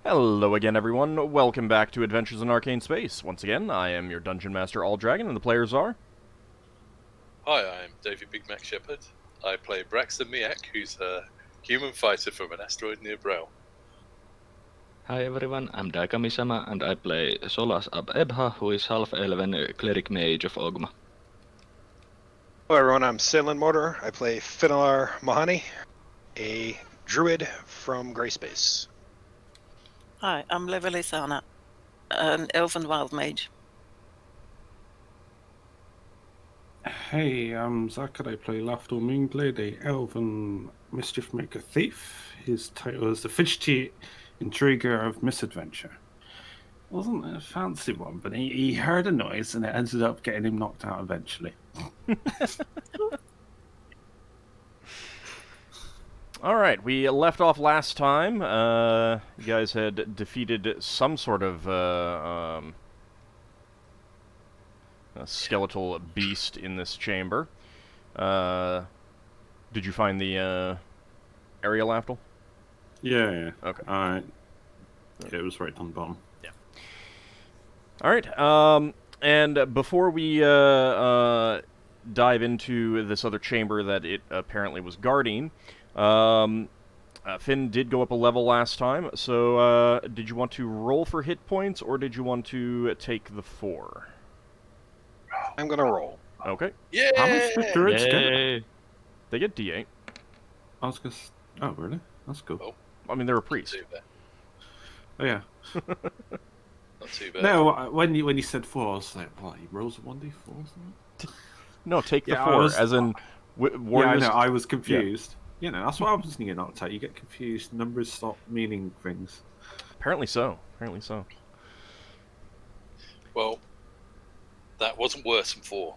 Hello again, everyone. Welcome back to Adventures in Arcane Space. Once again, I am your Dungeon Master, AuldDragon, and the players are... Hi, I'm David Big Mac Shepherd. I play Braxon, who's a human fighter from an asteroid near Brow. Hi everyone, I'm Daikami-sama and I play Solas Ebha, who is half-elven cleric mage of Ogma. Hello everyone, I'm Sailing Mortar. I play Finnel'ar Mahani, a druid from Grey Space. Hi, I'm Levalithana, an elven wild mage. Hey, I'm Zach. I play Lafdul Moonglade, a elven mischiefmaker thief. His title is the Fidgety Intriguer of Misadventure. Wasn't a fancy one, but he heard a noise and it ended up getting him knocked out eventually. Alright, we left off last time. You guys had defeated some sort of a skeletal beast in this chamber. Did you find the area, Lafdul? Yeah. Okay. Alright. Yeah, it was right on the bottom. Yeah. Alright, and before we dive into this other chamber that it apparently was guarding, Finn did go up a level last time, so did you want to roll for hit points, or did you want to take the 4? I'm gonna roll. Okay. Yeah! How much did druids get? Yay! They get D8. I was gonna... Oh, really? That's cool. Oh. I mean, they're a priest. Not too bad. Oh, yeah. Not too bad. No, when you said 4, I was like, what, he rolls a 1d4 or something? No, take the Yeah, 4, was- as in warriors... Yeah, I know, I was confused. You know, that's what happens when you get knocked out. You get confused. Numbers stop meaning things. Apparently so. Apparently so. Well, that wasn't worse than 4.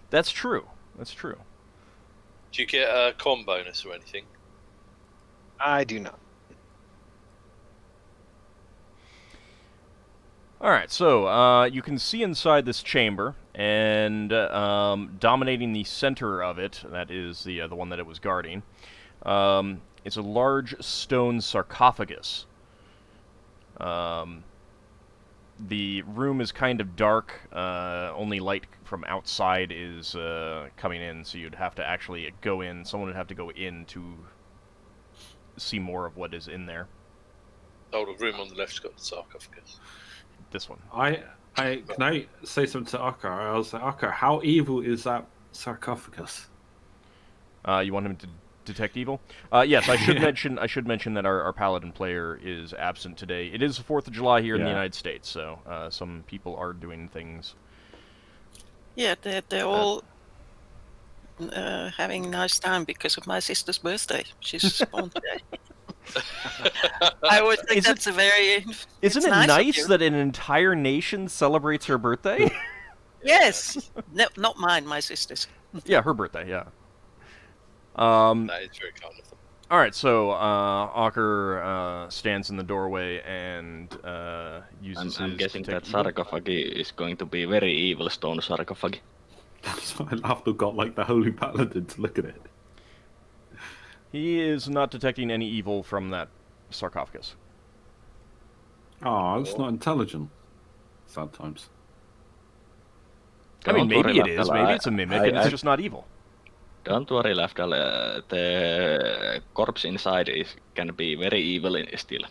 That's true. That's true. Do you get a con bonus or anything? I do not. Alright, so, you can see inside this chamber, and dominating the center of it, that is the one that it was guarding, it's a large stone sarcophagus. The room is kind of dark, only light from outside is coming in, so you'd have to actually go in, someone would have to go in to see more of what is in there. Oh, the room on the left's got the sarcophagus. This one. Can I say something to Ockar? I was like, Ockar, how evil is that sarcophagus? You want him to detect evil? Yes, I should mention. I should mention that our paladin player is absent today. It is the 4th of July here in the United States, so some people are doing things. Yeah, they're all having a nice time because of my sister's birthday. She's born today. I would think that's a very... Isn't it nice that an entire nation celebrates her birthday? Yes! No, not mine, my sister's. Yeah, her birthday, yeah. That is very kind of them. Alright, so Ockar stands in the doorway and uses I'm his guessing detect that evil. sarcophagi is going to be very evil stone sarcophagi. That's why Lafdul got like the holy paladin to look at it. He is not detecting any evil from that sarcophagus. Oh, it's not intelligent. Sad times. I mean, Don't maybe worry, it is. Lafdal, Maybe it's a mimic, and it's just not evil. Don't worry, Lafdal, the corpse inside can be very evil still.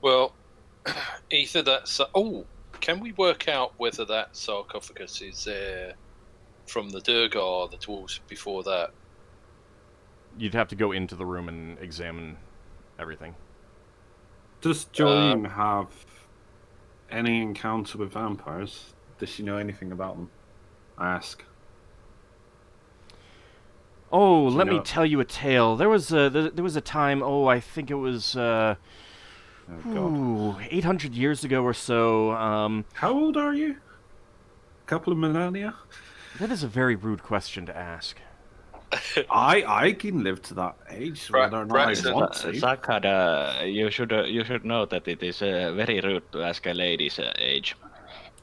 Well, either that's... Oh, can we work out whether that sarcophagus is there from the Durgar or the dwarves before that? You'd have to go into the room and examine everything. Does Jolene have any encounter with vampires? Does she know anything about them? I ask. Oh, let me tell you a tale. There was a time. Oh, I think it was Oh God. 800 years ago or so. How old are you? A couple of millennia? That is a very rude question to ask. I can live to that age, whether or not Braxon, I want to. Zach you should know that it is very rude to ask a lady's age.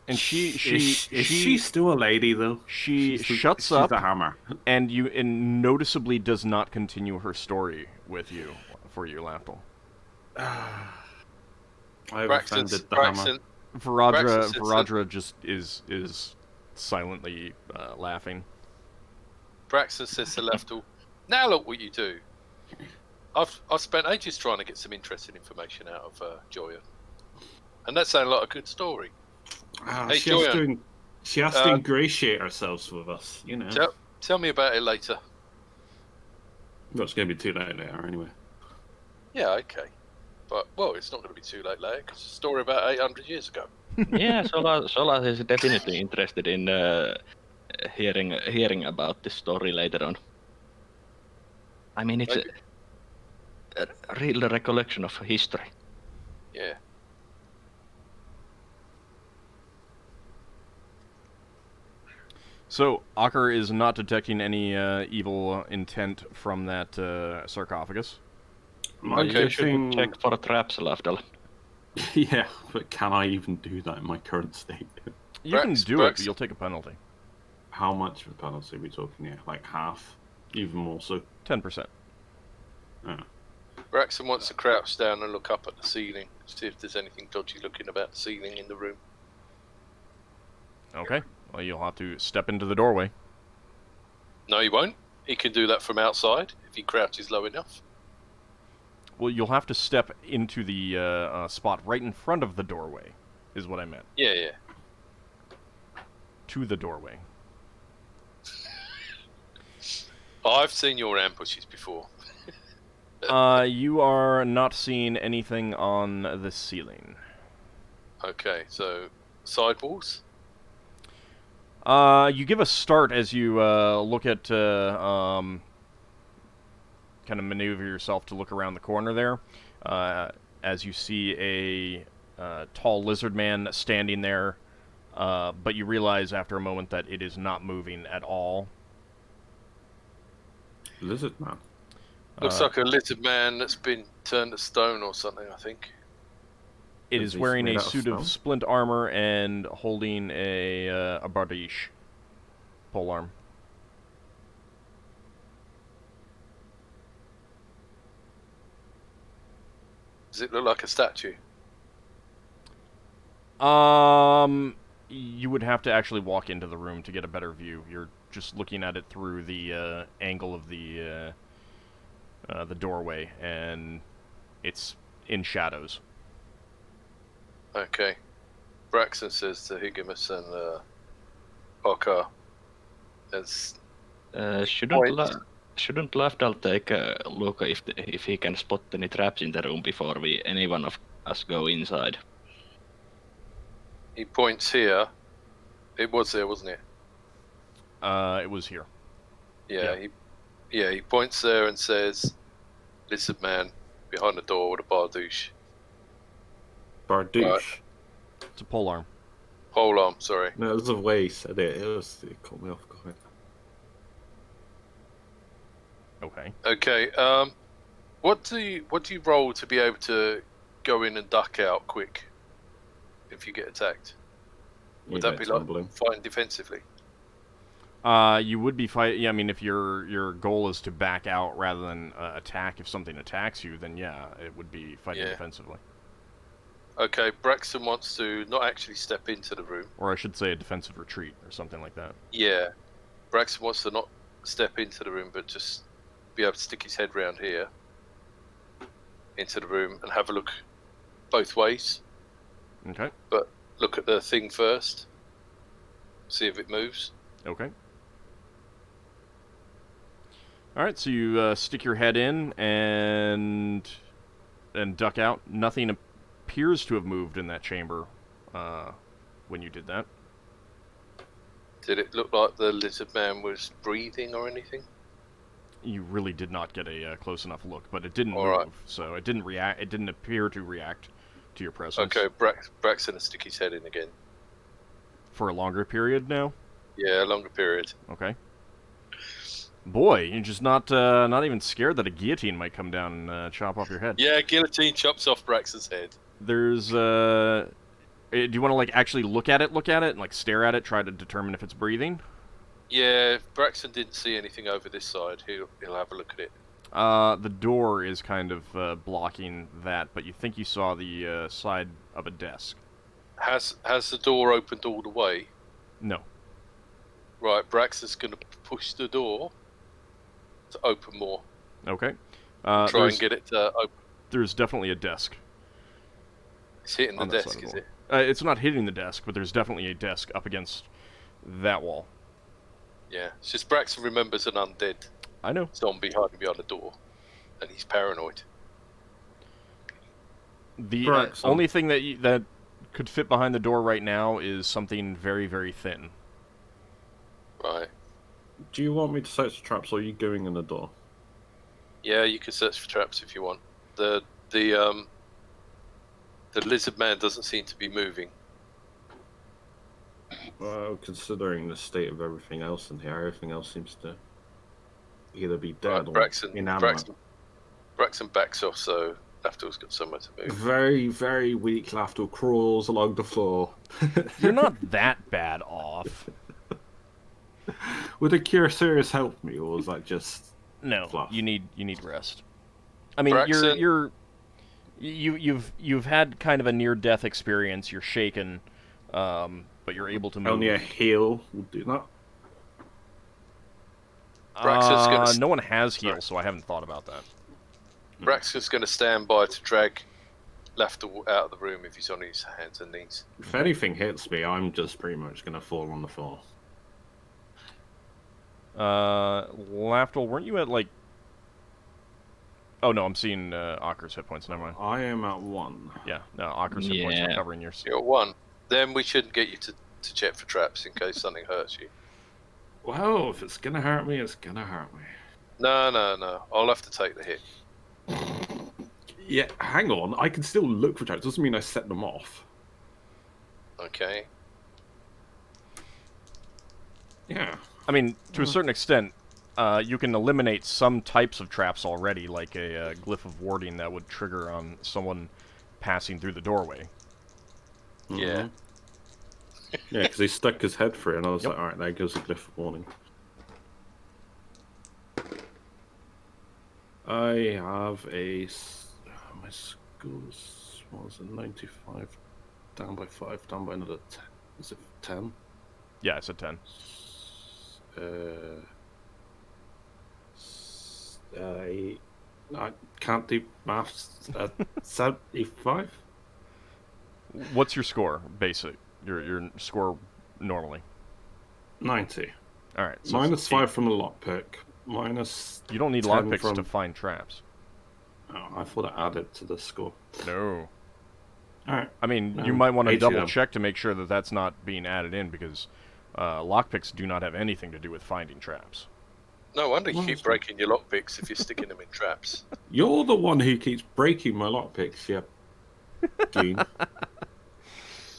And Is she still a lady though? She She's shuts she's up the hammer. and noticeably does not continue her story with you for you, Lafdul. I've Braxton's, offended the hammer. Varadra Braxon Varadra just is silently laughing. Braxton says to Lafdul, "Now look what you do. I've spent ages trying to get some interesting information out of Joya, and that sounded like a good story. Hey, She has Joya, to ingratiate herself with us, you know. tell me about it later." Well, it's going to be too late later, anyway. Yeah, okay. But, well, it's not going to be too late later, because it's a story about 800 years ago. Yeah, Solas is definitely interested in hearing about this story later on. I mean, it's a real recollection of history. Yeah. So, Ockar is not detecting any evil intent from that sarcophagus. You should check for traps, Lafdul. Yeah, but can I even do that in my current state? You can do it, but you'll take a penalty. How much of a penalty are we talking here? Like half? Even more so? 10%. Oh. Braxton wants to crouch down and look up at the ceiling, see if there's anything dodgy looking about the ceiling in the room. Okay. Well, you'll have to step into the doorway. No, he won't. He can do that from outside if he crouches low enough. Well, you'll have to step into the spot right in front of the doorway, is what I meant. Yeah. To the doorway. I've seen your ambushes before. You are not seeing anything on the ceiling. Okay, so sidewalls? You give a start as you look at kind of maneuver yourself to look around the corner there, as you see a tall lizard man standing there, but you realize after a moment that it is not moving at all. Lizard man? Looks like a lizard man that's been turned to stone or something, I think. It Is is he wearing made a out of suit of stone? splint armor and holding a bardiche polearm. Does it look like a statue? You would have to actually walk into the room to get a better view. You're just looking at it through the angle of the doorway, and it's in shadows. Okay. Braxton says to Higimus and Ockar, Shouldn't Lafdul take a look if he can spot any traps in the room before any one of us go inside? he points here. It was there, wasn't it? It was here. Yeah. He points there and says, "Lizard man behind the door with a bardiche." Bardiche? Right. It's a polearm. Polearm, sorry. No, it was the way he said it. It caught me off guard. Okay. Okay. What do you roll to be able to go in and duck out quick if you get attacked? Would that be like fighting defensively? You would be fighting. Yeah, I mean, if your goal is to back out rather than attack, if something attacks you, then yeah, it would be fighting defensively. Okay, Braxton wants to not actually step into the room. Or I should say a defensive retreat or something like that. Yeah. Braxton wants to not step into the room, but just be able to stick his head round here into the room and have a look both ways. Okay. But look at the thing first. See if it moves. Okay. Alright, so you stick your head in and duck out. Nothing appears to have moved in that chamber when you did that. Did it look like the lizard man was breathing or anything? You really did not get a close enough look, but it didn't move, right. So it didn't react. It didn't appear to react to your presence. Okay, Braxton will stick his head in again. For a longer period now. Yeah, a longer period. Okay. Boy, you're just not even scared that a guillotine might come down and chop off your head. Yeah, guillotine chops off Braxton's head. There's do you want to like actually look at it and like stare at it, try to determine if it's breathing? Yeah, if Braxton didn't see anything over this side, he'll have a look at it. The door is kind of blocking that, but you think you saw the side of a desk. Has the door opened all the way? No. Right, Braxon's going to push the door to open more. Okay. Try and get it to open. There's definitely a desk. It's hitting the on that side desk, of the is wall. it? It's not hitting the desk, but there's definitely a desk up against that wall. Yeah. It's just Braxton remembers an undead I know. zombie hiding behind the door, and he's paranoid. The Braxon. only thing that could fit behind the door right now is something very, very thin. Right. Do you want me to search the traps, or are you going in the door? Yeah, you can search for traps if you want. The lizard man doesn't seem to be moving. Well, considering the state of everything else in here, everything else seems to either be dead Right, or Braxton inanimate. backs off, so Lafdul's got somewhere to move. Very, very weak Lafdul crawls along the floor. You're not that bad off. Would a cure serious help me, or was that just No, fluff? you need rest. I mean, Braxon. you've had kind of a near-death experience. You're shaken, but you're able to move. Only a heal will do that? Braxon's gonna No one has heal, Sorry. so I haven't thought about that. Braxton's going to stand by to drag Lafdul out of the room if he's on his hands and knees. If anything hits me, I'm just pretty much going to fall on the floor. Lafdul, weren't you at like? Oh no, I'm seeing Ockar's hit points. Never mind. I am at 1. Yeah, no, Ockar's hit points are Yeah. covering yours. You're at 1. Then we shouldn't get you to check for traps in case something hurts you. Well, if it's going to hurt me, it's going to hurt me. No. I'll have to take the hit. Yeah, hang on. I can still look for traps. Doesn't mean I set them off. Okay. Yeah. I mean, to a certain extent, you can eliminate some types of traps already, like a glyph of warding that would trigger on someone passing through the doorway. Yeah. Yeah, because he stuck his head through, and I was Yep. like, alright, there goes a glyph of warning. I have my schools, what was it, 95, down by 5, down by another 10. Is it 10? Yeah, it's a 10. I can't do maths. 75? What's your score, basic? Your score normally? 90. All right. So Minus it's 5 from the lockpick. Minus. You don't need 10 lockpicks from- to find traps. Oh, I thought I added to the score. No. Alright. I mean, you No, might want to 80 double then. check to make sure that that's not being added in, because lockpicks do not have anything to do with finding traps. No wonder you Well, keep that's breaking your lockpicks if you're sticking them in traps. You're the one who keeps breaking my lockpicks, yeah. Goon.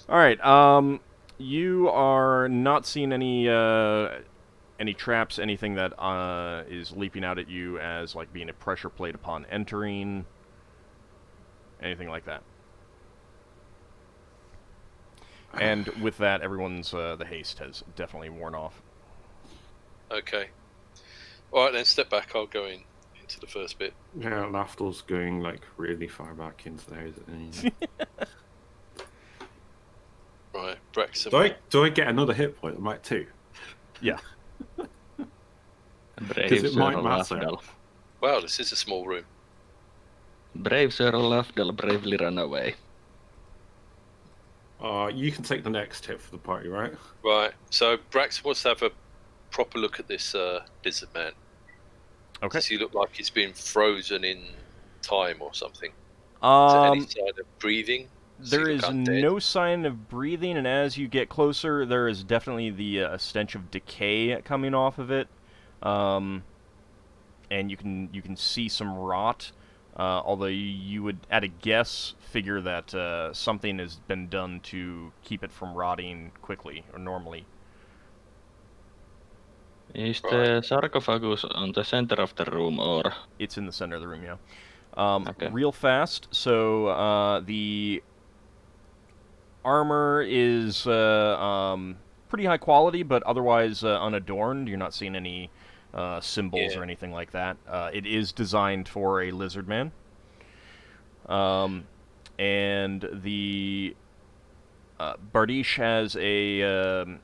All right. You are not seeing any traps, anything that is leaping out at you as like being a pressure plate upon entering, anything like that. And with that, everyone's the haste has definitely worn off. Okay. Alright then, step back, I'll go into the first bit. Yeah, Lafdul's going like really far back into there. Isn't he? Right, Braxton. Do I get another hit point? I might too. Yeah. Brave it Sir might matter. Lafdul. Wow, this is a small room. Brave Sir Lafdul bravely ran away. You can take the next hit for the party, right? Right, so Braxton wants to have a proper look at this lizard man. Okay. Does he look like he's been frozen in time or something? Is there any sign of breathing? Does he There look is undead? no sign of breathing, and as you get closer, there is definitely the stench of decay coming off of it, and you can see some rot. Although you would, at a guess, figure that something has been done to keep it from rotting quickly or normally. Is the sarcophagus on the center of the room, or? It's in the center of the room, yeah. Okay. Real fast, so the armor is pretty high quality, but otherwise unadorned. You're not seeing any symbols Yeah. or anything like that. It is designed for a lizard man. And the Bardiche has a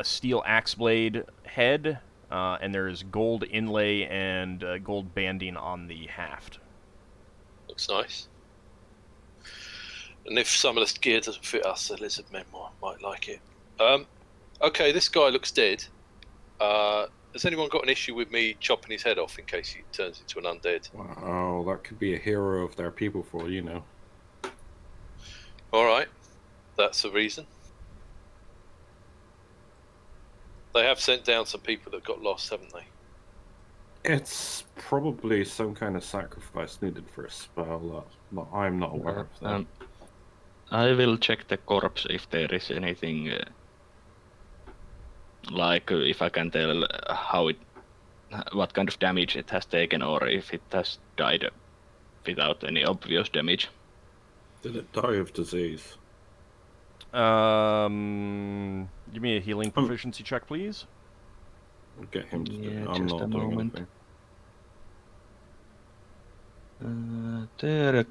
steel axe blade head, and there's gold inlay and gold banding on the haft. Looks nice. And if some of the gear doesn't fit us, the lizard men might like it. Okay, this guy looks dead. Has anyone got an issue with me chopping his head off in case he turns into an undead? Wow, that could be a hero of their people for all you know. Alright, that's a reason. They have sent down some people that got lost, haven't they? It's probably some kind of sacrifice needed for a spell that I'm not aware of. Though. I will check the corpse if there is anything, like if I can tell what kind of damage it has taken, or if it has died without any obvious damage. Did it die of disease? Give me a healing proficiency check, please. I'll get him to do Yeah, it. I'm just not a doing moment. anything. There.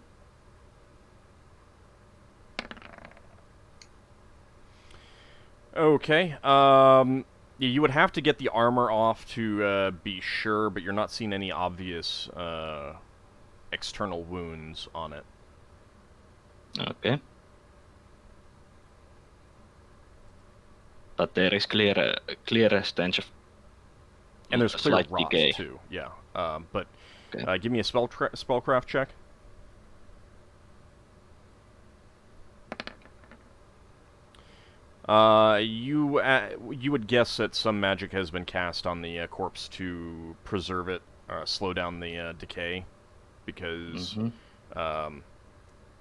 Okay. Yeah, you would have to get the armor off to be sure, but you're not seeing any obvious external wounds on it. Okay. But there is clear stench of And there's clear slight rot decay. too. Yeah. But Okay. give me a spellcraft check. You would guess that some magic has been cast on the corpse to preserve it, slow down the decay, because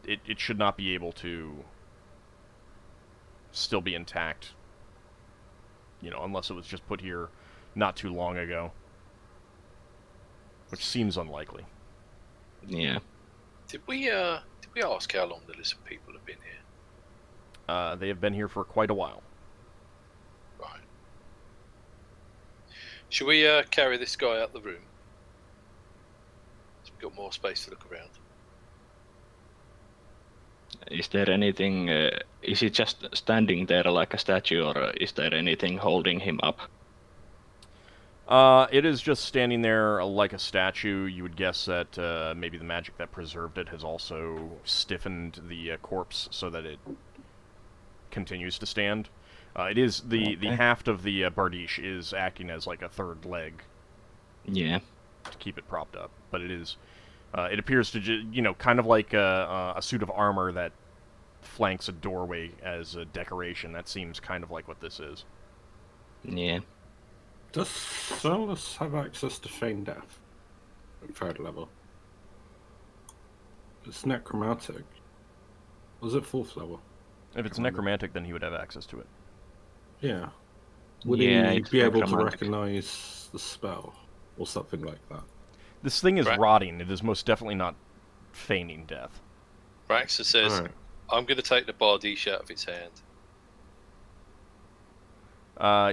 it should not be able to still be intact. You know, unless it was just put here not too long ago, which seems unlikely. Yeah. Did we ask how long the lizard people have been here? They have been here for quite a while. Right. Should we carry this guy out the room? So we've got more space to look around. Is there anything? Is he just standing there like a statue, or is there anything holding him up? It is just standing there like a statue. You would guess that maybe the magic that preserved it has also stiffened the corpse so that it continues to stand. It is the haft of the Bardiche is acting as like a third leg. Yeah. To keep it propped up, but it is. It appears to kind of like a suit of armor that flanks a doorway as a decoration. That seems kind of like what this is. Yeah. Does Solas have access to Feign Death at third level? It's necromantic. Was it fourth level? If it's necromantic, then he would have access to it. Yeah. Would Yeah, he it's be able to necromantic. recognize the spell or something like that? This thing is Right. rotting. It is most definitely not feigning death. Braxon says, Alright. I'm going to take the Bardiche out of its hand.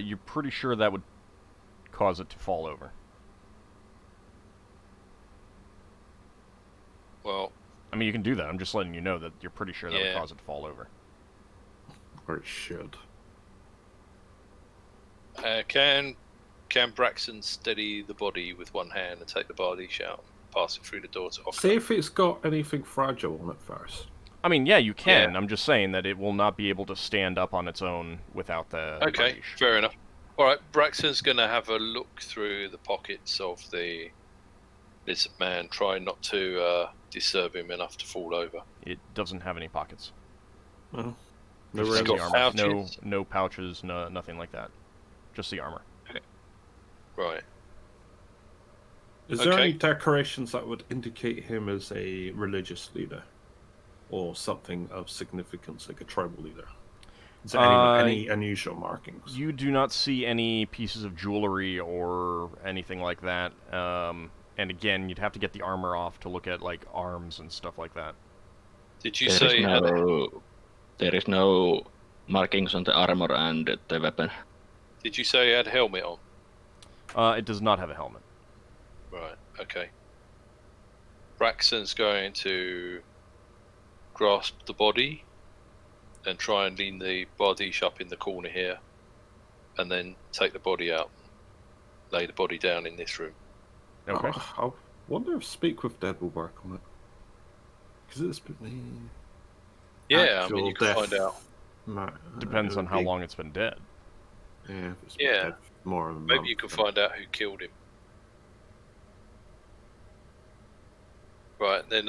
You're pretty sure that would cause it to fall over. Well, I mean, you can do that. I'm just letting you know that you're pretty sure that would Yeah. cause it to fall over. Or it should. can Braxon steady the body with one hand and take the Bardiche out, pass it through the door to Ockar? See if it's got anything fragile on it first. I mean, yeah, you can. Yeah. I'm just saying that it will not be able to stand up on its own without the Okay, Bardiche. fair enough. All right, Braxton's going to have a look through the pockets of the lizard man, trying not to disturb him enough to fall over. It doesn't have any pockets. Well, Just It's the got armor. pouches? No pouches, nothing like that. Just the armor. Right. Is there Okay. any decorations that would indicate him as a religious leader? Or something of significance, like a tribal leader? Is there any unusual markings? You do not see any pieces of jewelry or anything like that. And again, you'd have to get the armor off to look at like arms and stuff like that. Did you There say is no markings on the armor and the weapon. Did you say he had a helmet on? It does not have a helmet. Right, okay. Braxton's going to grasp the body and try and lean the body up in the corner here, and then take the body out, lay the body down in this room. Okay. I wonder if Speak with Dead will work on it. Because it's Yeah, I mean, you can find out. Depends on how long it's been dead. Yeah, if it's been Yeah. dead for more than a Maybe month, you can then- find out who killed him. Right, then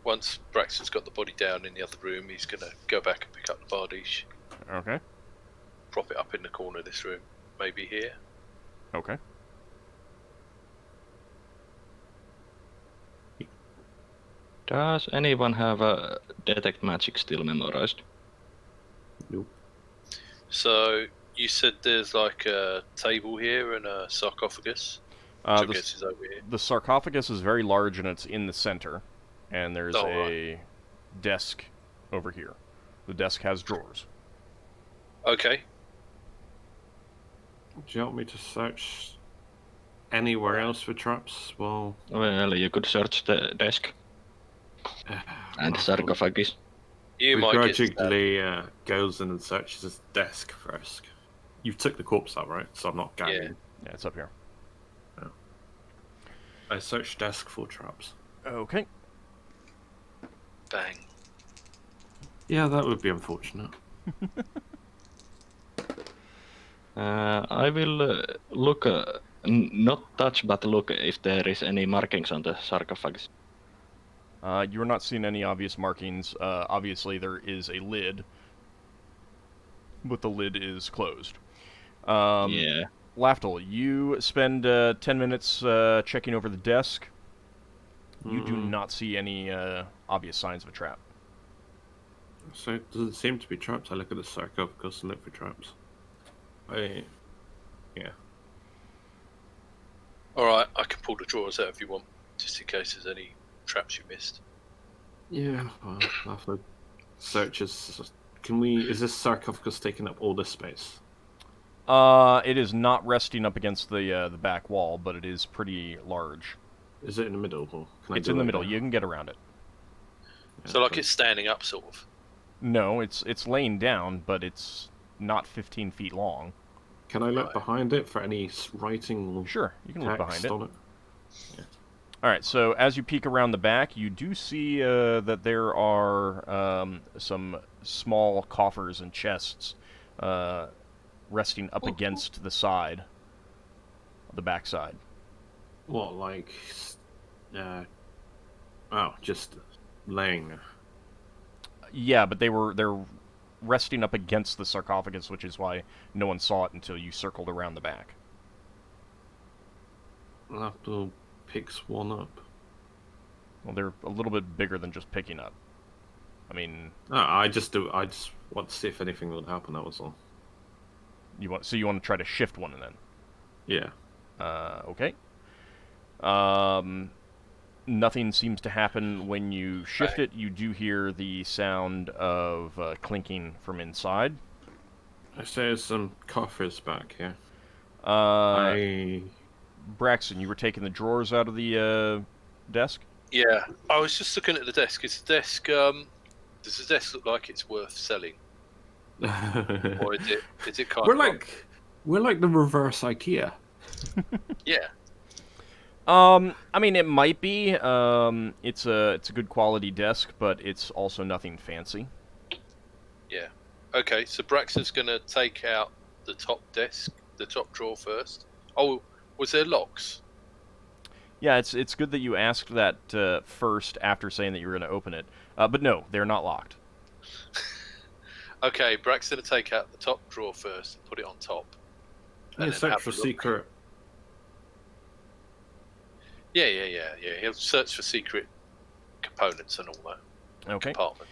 once Braxton's got the body down in the other room, he's going to go back and pick up the bardiche, Okay. prop it up in the corner of this room, maybe here. Okay. Does anyone have a detect magic still memorized? Nope. So you said there's like a table here and a sarcophagus, which I The, guess is over here. the sarcophagus is very large and it's in the center, and there's Oh, a desk over here. The desk has drawers. Okay. Do you want me to search anywhere else for traps? Well, Well, you could search the desk and Lafdul sarcophagus. You might get stabbed. begrudgingly goes in and searches his desk first. You took the corpse out, right? So I'm not gagging. Yeah. Yeah, it's up here. I searched desk for traps. Okay. Bang. Yeah, that would be unfortunate. I will look, not touch, but look if there is any markings on the sarcophagus. You're not seeing any obvious markings. Obviously, there is a lid, but the lid is closed. Yeah. Lafdul, you spend 10 minutes checking over the desk. You do not see any obvious signs of a trap. So it doesn't seem to be traps. I look at the sarcophagus and look for traps. Yeah. Alright, I can pull the drawers out if you want, just in case there's any traps you missed. Yeah, well, after searches, is this sarcophagus taking up all this space? It is not resting up against the back wall, but it is pretty large. Is it in the middle? Or can It's I in go the right middle. now? You can get around it. Yeah, So like so- it's standing up, sort of. No, it's laying down, but it's not 15 feet long. Can I look Right. behind it for any writing or Sure, you can look behind text it. on it? Alright, so as you peek around the back, you do see that there are some small coffers and chests resting up against the side, the back side. What, like, just laying there. Yeah, but they're resting up against the sarcophagus, which is why no one saw it until you circled around the back. Lafdul picks one up. Well, they're a little bit bigger than just picking up. I mean, I just want to see if anything would happen, that was all. you want to try to shift one then. Yeah. Okay. Nothing seems to happen when you shift it. You do hear the sound of clinking from inside. I say there's some coffers back here. Braxon, you were taking the drawers out of the desk? Yeah, I was just looking at the desk. Does the desk look like it's worth selling? Or is it kind We're of like the reverse IKEA. Yeah. I mean, it might be. It's a good quality desk, but it's also nothing fancy. Yeah. Okay, so Braxton's gonna take out the top desk, the top drawer first. Oh, was there locks? Yeah, it's good that you asked that first after saying that you were going to open it. But no, they're not locked. Okay, Braxton will take out the top drawer first and put it on top. Yeah, then search have for a look. secret. Yeah. He'll search for secret components and all that. Okay. Compartments.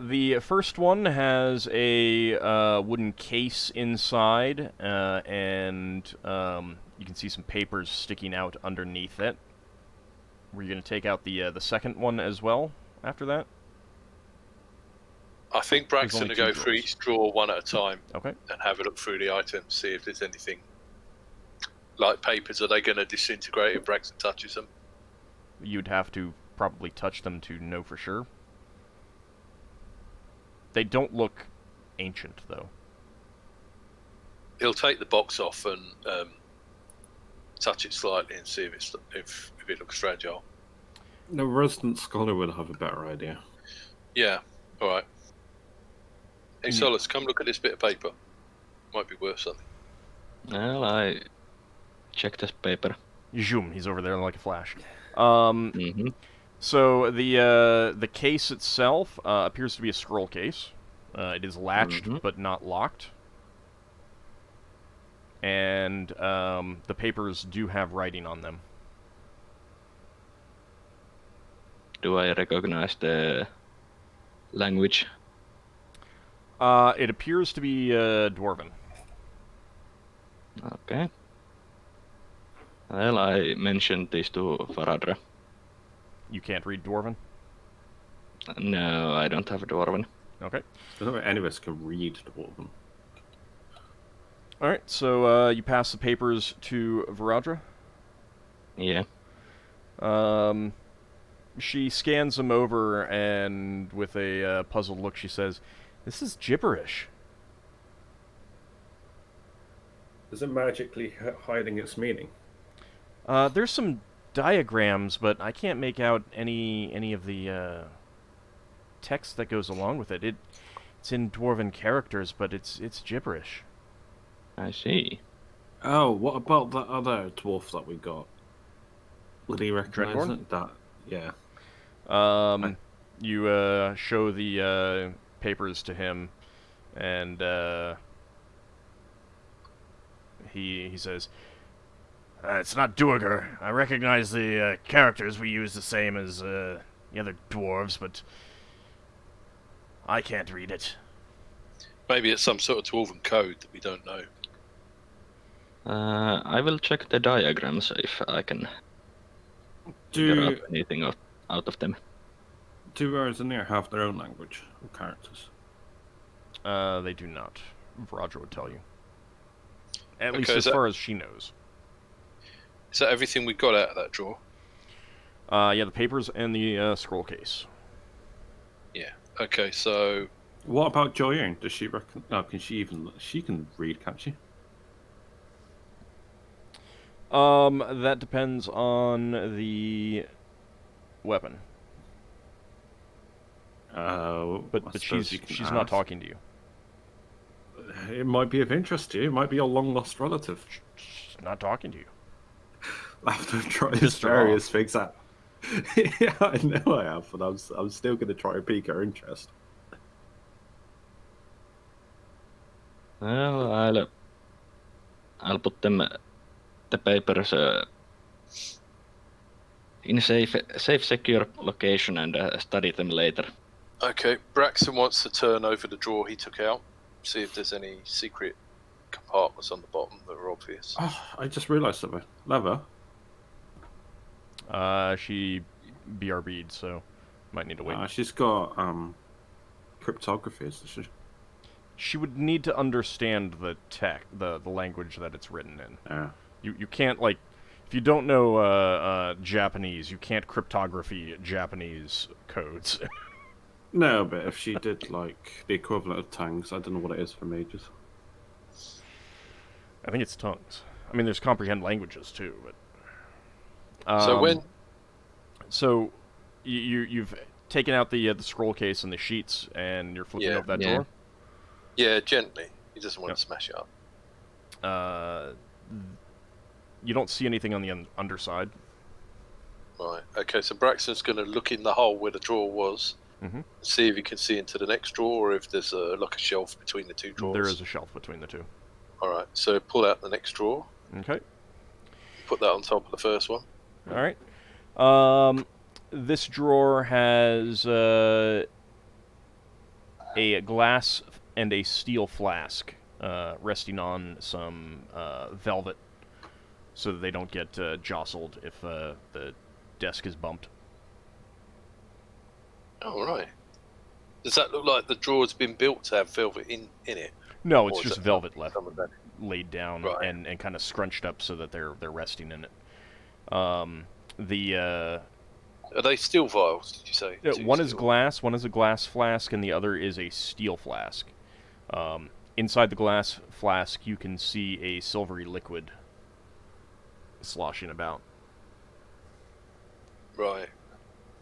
The first one has a wooden case inside, and you can see some papers sticking out underneath it. Were you going to take out the second one as well after that? I think Braxton only will two go through drawers. each drawer one at a time Okay. and have a look through the items, see if there's anything like papers, are they going to disintegrate if Braxon touches them? You'd have to probably touch them to know for sure. They don't look ancient, though. He'll take the box off and touch it slightly and see if it looks fragile. The resident scholar would have a better idea. Yeah, all right. Hey, Solas, come look at this bit of paper. Might be worth something. Well, I check this paper. Zoom, he's over there like a flash. Mm-hmm. So the case itself appears to be a scroll case. It is latched but not locked. And the papers do have writing on them. Do I recognize the language? It appears to be Dwarven. Okay. Well, I mentioned these to Faradra. You can't read Dwarven? No, I don't have a Dwarven. Okay. I don't think any of us can read Dwarven. Alright, so you pass the papers to Varadra. Yeah. She scans them over, and with a puzzled look, she says, "This is gibberish." Is it magically hiding its meaning? There's some diagrams, but I can't make out any of the text that goes along with it. It's in Dwarven characters, but it's gibberish. I see. Oh, what about that other dwarf that we got? Would he recognize Dreadborn? it? That, yeah. You show the papers to him, and he says, "It's not Duergar. I recognize the characters. We use the same as the other dwarves, but I can't read it." Maybe it's some sort of dwarven code that we don't know. I will check the diagrams if I can figure out anything out of them. Do Arzanir have their own language or characters? They do not. Roger would tell you. At least Okay, as far as she knows. Is that everything we got out of that drawer? Yeah, the papers and the scroll case. Yeah. Okay, so What about Joyanne? Does she reckon? No, can she even? She can read, can't she? That depends on the weapon. But she's not talking to you. It might be of interest to you. It might be a long lost relative. She's not talking to you. After trying Pissed her various things out. Yeah, I know I have, but I'm still going to try and pique her interest. Well, I'll put them the papers in a safe, secure location and study them later. okay, Braxon wants to turn over the drawer he took out, see if there's any secret compartments on the bottom that are obvious. Oh, I just realised something. Lever. She BRB'd, so might need to wait. She's got cryptography, isn't she? She would need to understand the the language that it's written in. Yeah. You can't, like, if you don't know Japanese, you can't cryptography Japanese codes. No, but if she did like the equivalent of tongues, I don't know what it is for mages. I think it's tongues. I mean, there's comprehend languages too, but. So you've taken out the scroll case and the sheets, and you're flipping over that drawer. Yeah, gently. He doesn't want to smash it up. You don't see anything on the underside. Right. Okay, so Braxton's going to look in the hole where the drawer was, see if he can see into the next drawer, or if there's like a shelf between the two drawers. There is a shelf between the two. All right. So pull out the next drawer. Okay. Put that on top of the first one. All right. This drawer has a glass and a steel flask resting on some velvet, so that they don't get jostled if the desk is bumped. Oh, right. Does that look like the drawer's been built to have velvet in it? No, it's Or is just it velvet left. some of that? laid down Right. and kind of scrunched up so that they're resting in it. The Are they steel vials? Did you say? Two one is steel. glass, one is a glass flask, and the other is a steel flask. Inside the glass flask, you can see a silvery liquid sloshing about. Right.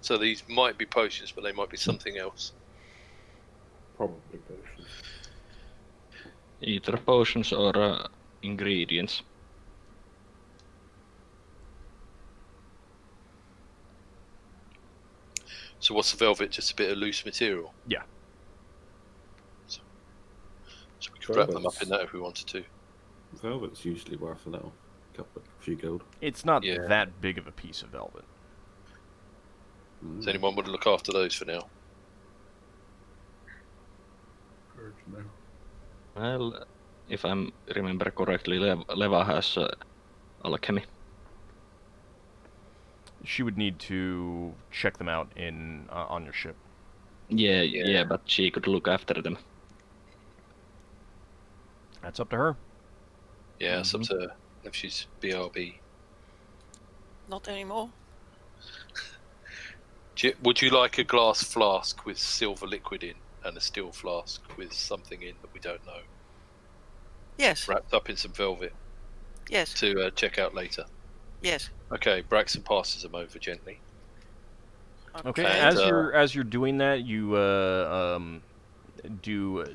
So these might be potions, but they might be something else. Probably potions. Either potions or ingredients. So what's the velvet? Just a bit of loose material. Yeah. So we could wrap them up in that if we wanted to. Velvet's usually worth a few gold. It's not Yeah. that big of a piece of velvet. Does anyone want to look after those for now? Well, if I remember correctly, Leva has alchemy. She would need to check them out in on your ship. Yeah, but she could look after them. That's up to her. Yeah, it's up to her if she's BRB. Not anymore. Would you like a glass flask with silver liquid in and a steel flask with something in that we don't know, Yes. wrapped up in some velvet Yes. to check out later? Yes. Okay, Braxon passes them over gently. Okay. And, As you're doing that, you do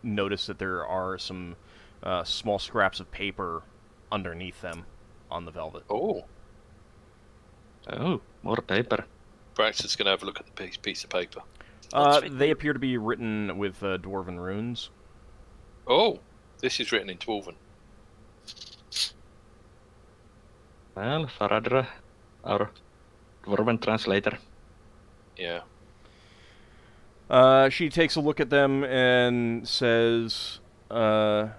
notice that there are some small scraps of paper underneath them on the velvet. Oh, Oh, more paper. Braxton's going to have a look at the piece of paper. They appear to be written with dwarven runes. Oh, this is written in Dwarven. Well, Faradra, our dwarven translator. Yeah. She takes a look at them and says, and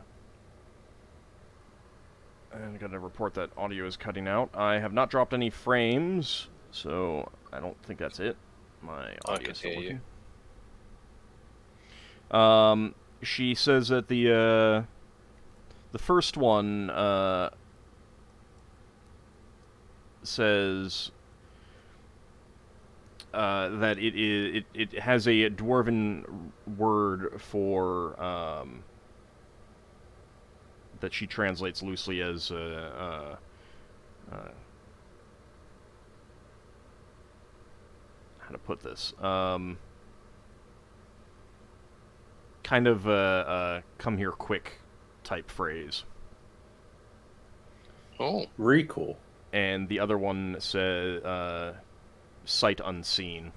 I gotta report that audio is cutting out. I have not dropped any frames, so I don't think that's it. My audio can is still hear working. She says that the first one says that it has a dwarven word for that she translates loosely as how to put this, kind of come here quick type phrase. Oh, Recall. And the other one says sight unseen.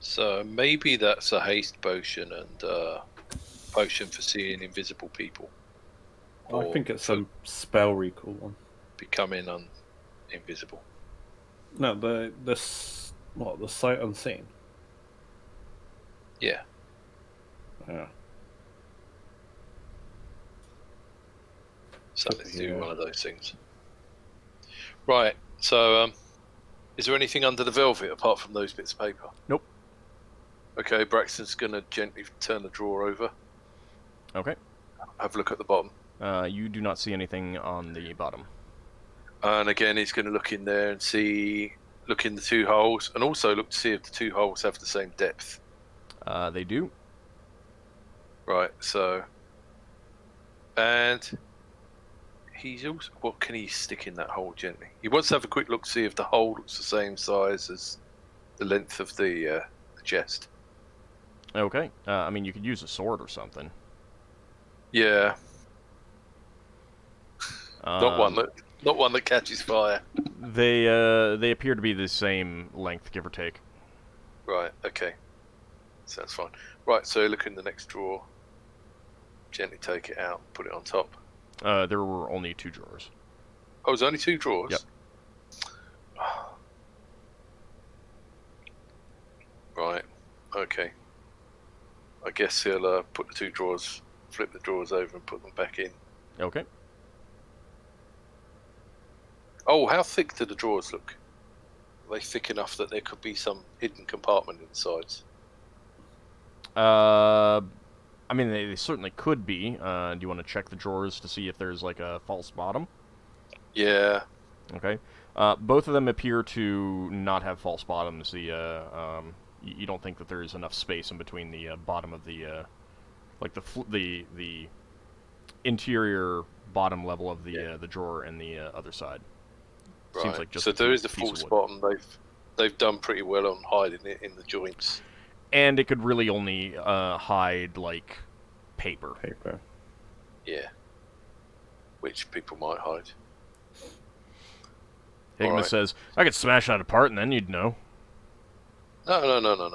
so maybe that's a haste potion and potion for seeing invisible people. I think it's a spell recall one. Becoming invisible. No, the sight unseen. Yeah. Yeah. Something to do Yeah. one of those things. Right. So, is there anything under the velvet apart from those bits of paper? Nope. Okay, Braxton's gonna gently turn the drawer over. Okay. Have a look at the bottom. You do not see anything on the bottom. And again, he's going to look in there and look in the two holes, and also look to see if the two holes have the same depth. They do. Right, so. And he's also. What can he stick in that hole gently? He wants to have a quick look to see if the hole looks the same size as the length of the chest. Okay. I mean, you could use a sword or something. Yeah. Not one that catches fire. They appear to be the same length, give or take. Right, okay. Sounds fine. Right, so look in the next drawer. Gently take it out, put it on top. There were only 2 drawers. Oh, there's only 2 drawers? Yep. Right, okay. I guess he'll put the 2 drawers, flip the drawers over and put them back in. Okay. Oh, how thick do the drawers look? Are they thick enough that there could be some hidden compartment in the sides? I I mean, they certainly could be. Do you want to check the drawers to see if there's like a false bottom? Yeah. Okay. Both of them appear to not have false bottoms. You don't think that there is enough space in between the bottom of the, like the interior bottom level of the drawer and the other side. Right. Seems like just so there is a piece of false wood. bottom. They've done pretty well on hiding it in the joints. And it could really only hide like paper. Paper. Yeah. Which people might hide. Higma Alright. says, "I could smash that apart, and then you'd know." No.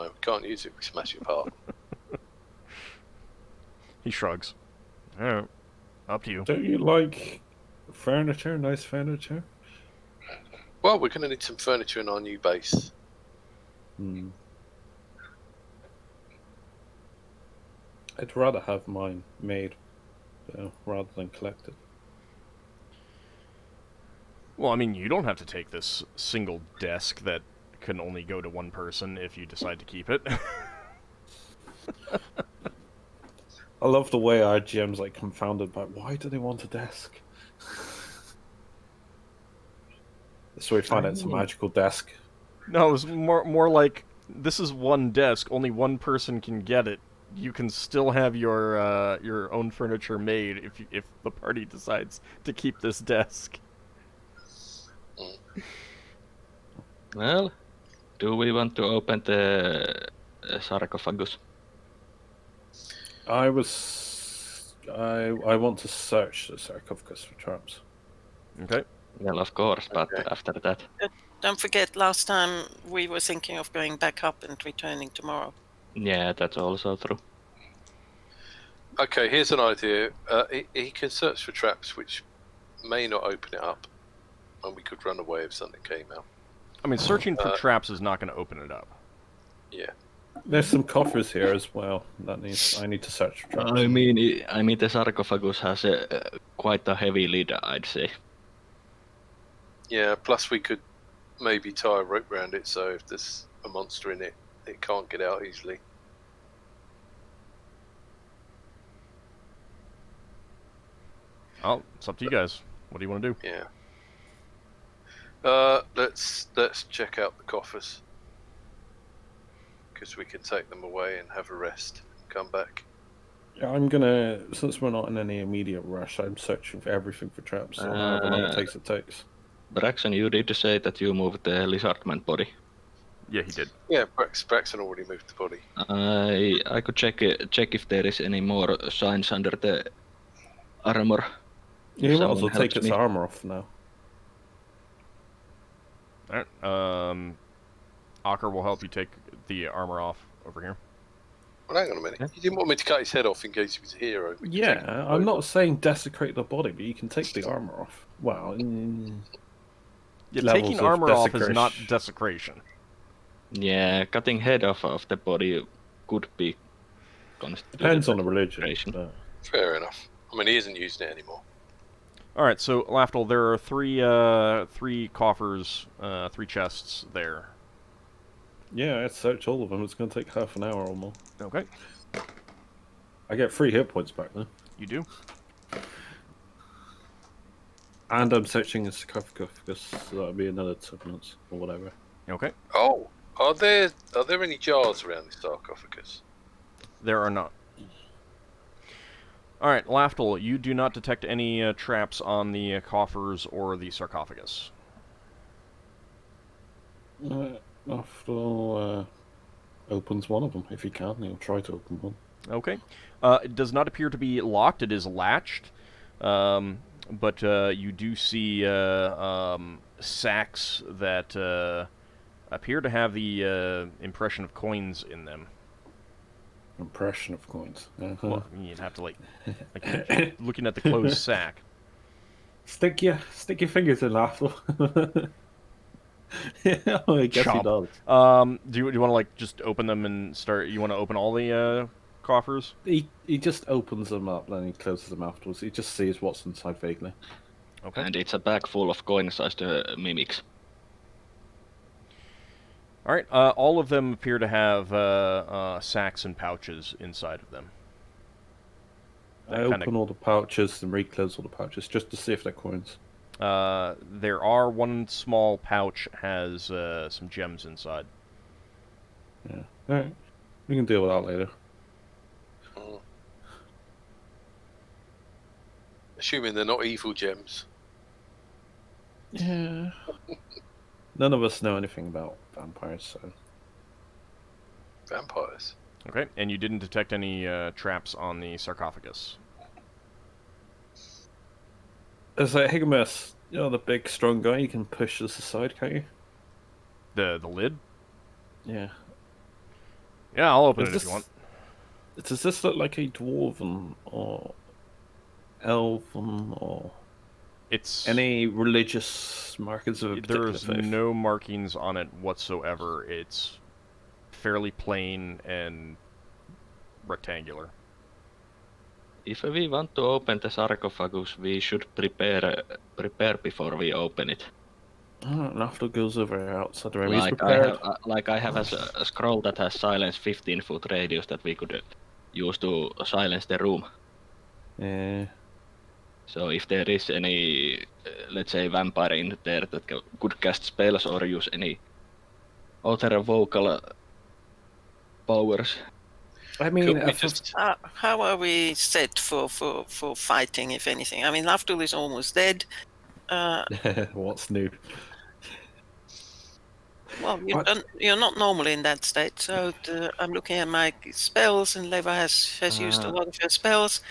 We can't use it. We smash it apart. He shrugs. Alright. Up to you. Don't you like furniture? Nice furniture? Well, we're going to need some furniture in our new base. Hmm. I'd rather have mine made, rather than collected. Well, I mean, you don't have to take this single desk that can only go to one person if you decide to keep it. I love the way our GM's like confounded by why do they want a desk? So we find out it's a magical desk. No, it's more like, this is one desk, only one person can get it. You can still have your own furniture made if the party decides to keep this desk. Well, do we want to open the sarcophagus? I want to search the sarcophagus for traps. Okay. Well, of course, but Okay. after that. Don't forget, last time we were thinking of going back up and returning tomorrow. Yeah, that's also true. Okay, here's an idea. He can search for traps which may not open it up, and we could run away if something came out. I mean, searching for traps is not going to open it up. Yeah. There's some coffers here as well. I need to search for traps. I mean, the sarcophagus has quite a heavy lid, I'd say. Yeah, plus we could maybe tie a rope around it so if there's a monster in it, it can't get out easily. Oh, it's up to you guys. What do you want to do? Yeah. Let's check out the coffers. Because we can take them away and have a rest and come back. Yeah, I'm gonna, since we're not in any immediate rush, I'm searching for everything for traps, so however long it takes, it takes. Braxon, you did say that you moved the lizardman body. Yeah, he did. Yeah, Braxon already moved the body. I could check if there is any more signs under the armor. You might as well Someone take helps its me. armor off now. Alright, Ockar will help you take the armor off over here. Well, hang on a minute. Yeah. You didn't want me to cut his head off in case he was a hero. We could take Yeah, the I'm body. not saying desecrate the body, but you can take the armor off. Well, Yeah, Levels taking of armor off is desecration. not desecration. Yeah, cutting head off of the body could be considered. depends on the religion. desecration. But Fair enough. I mean, he isn't using it anymore. Alright, so, Lafdul, there are three coffers, 3 chests there. yeah, I'd search all of them. It's going to take half an hour or more. Okay, I get 3 hit points back then. you do. And I'm searching the sarcophagus, so that'll be another 2 minutes or whatever. Okay, Oh, are there any jars around this sarcophagus? there are not. Alright, Lafdul, you do not detect any traps on the coffers or the sarcophagus. After opens one of them. If he can, he'll try to open one. Okay. It does not appear to be locked. It is latched. But you do see sacks that appear to have the impression of coins in them. Impression of coins. Well, I mean, you'd have to, like looking at the closed sack. Stick your fingers in, Lafdul. Yeah, I guess he Chomp. does. Do you want to, like, just open them and start... You want to open all the coffers? He just opens them up, then he closes them afterwards. He just sees what's inside vaguely. Okay. And it's a bag full of coin-sized mimics. Alright, all of them appear to have sacks and pouches inside of them. I open all the pouches and reclose all the pouches just to see if they're coins. There are one small pouch has some gems inside. Yeah. Alright. We can deal with that later. Assuming they're not evil gems. Yeah. None of us know anything about vampires, so. Vampires. Okay, and you didn't detect any traps on the sarcophagus. There's like Higamus, you know, the big strong guy. You can push this aside, can't you? The lid? Yeah. Yeah, I'll open it if you want. Does this look like a dwarven or elven or It's any religious markings of a particular there's faith? no markings on it whatsoever. It's fairly plain and rectangular. If we want to open the sarcophagus, we should prepare before we open it. Lafdul goes over outside the room. He's prepared. I have a scroll that has silence 15-foot radius that we could use to silence the room. Yeah. So if there is any, let's say, vampire in there that could cast spells or use any other vocal powers. I mean, how are we set for fighting, if anything? I mean, Lafdul is almost dead. What's new? Well, you're not normally in that state, so I'm looking at my spells, and Leva has used a lot of her spells.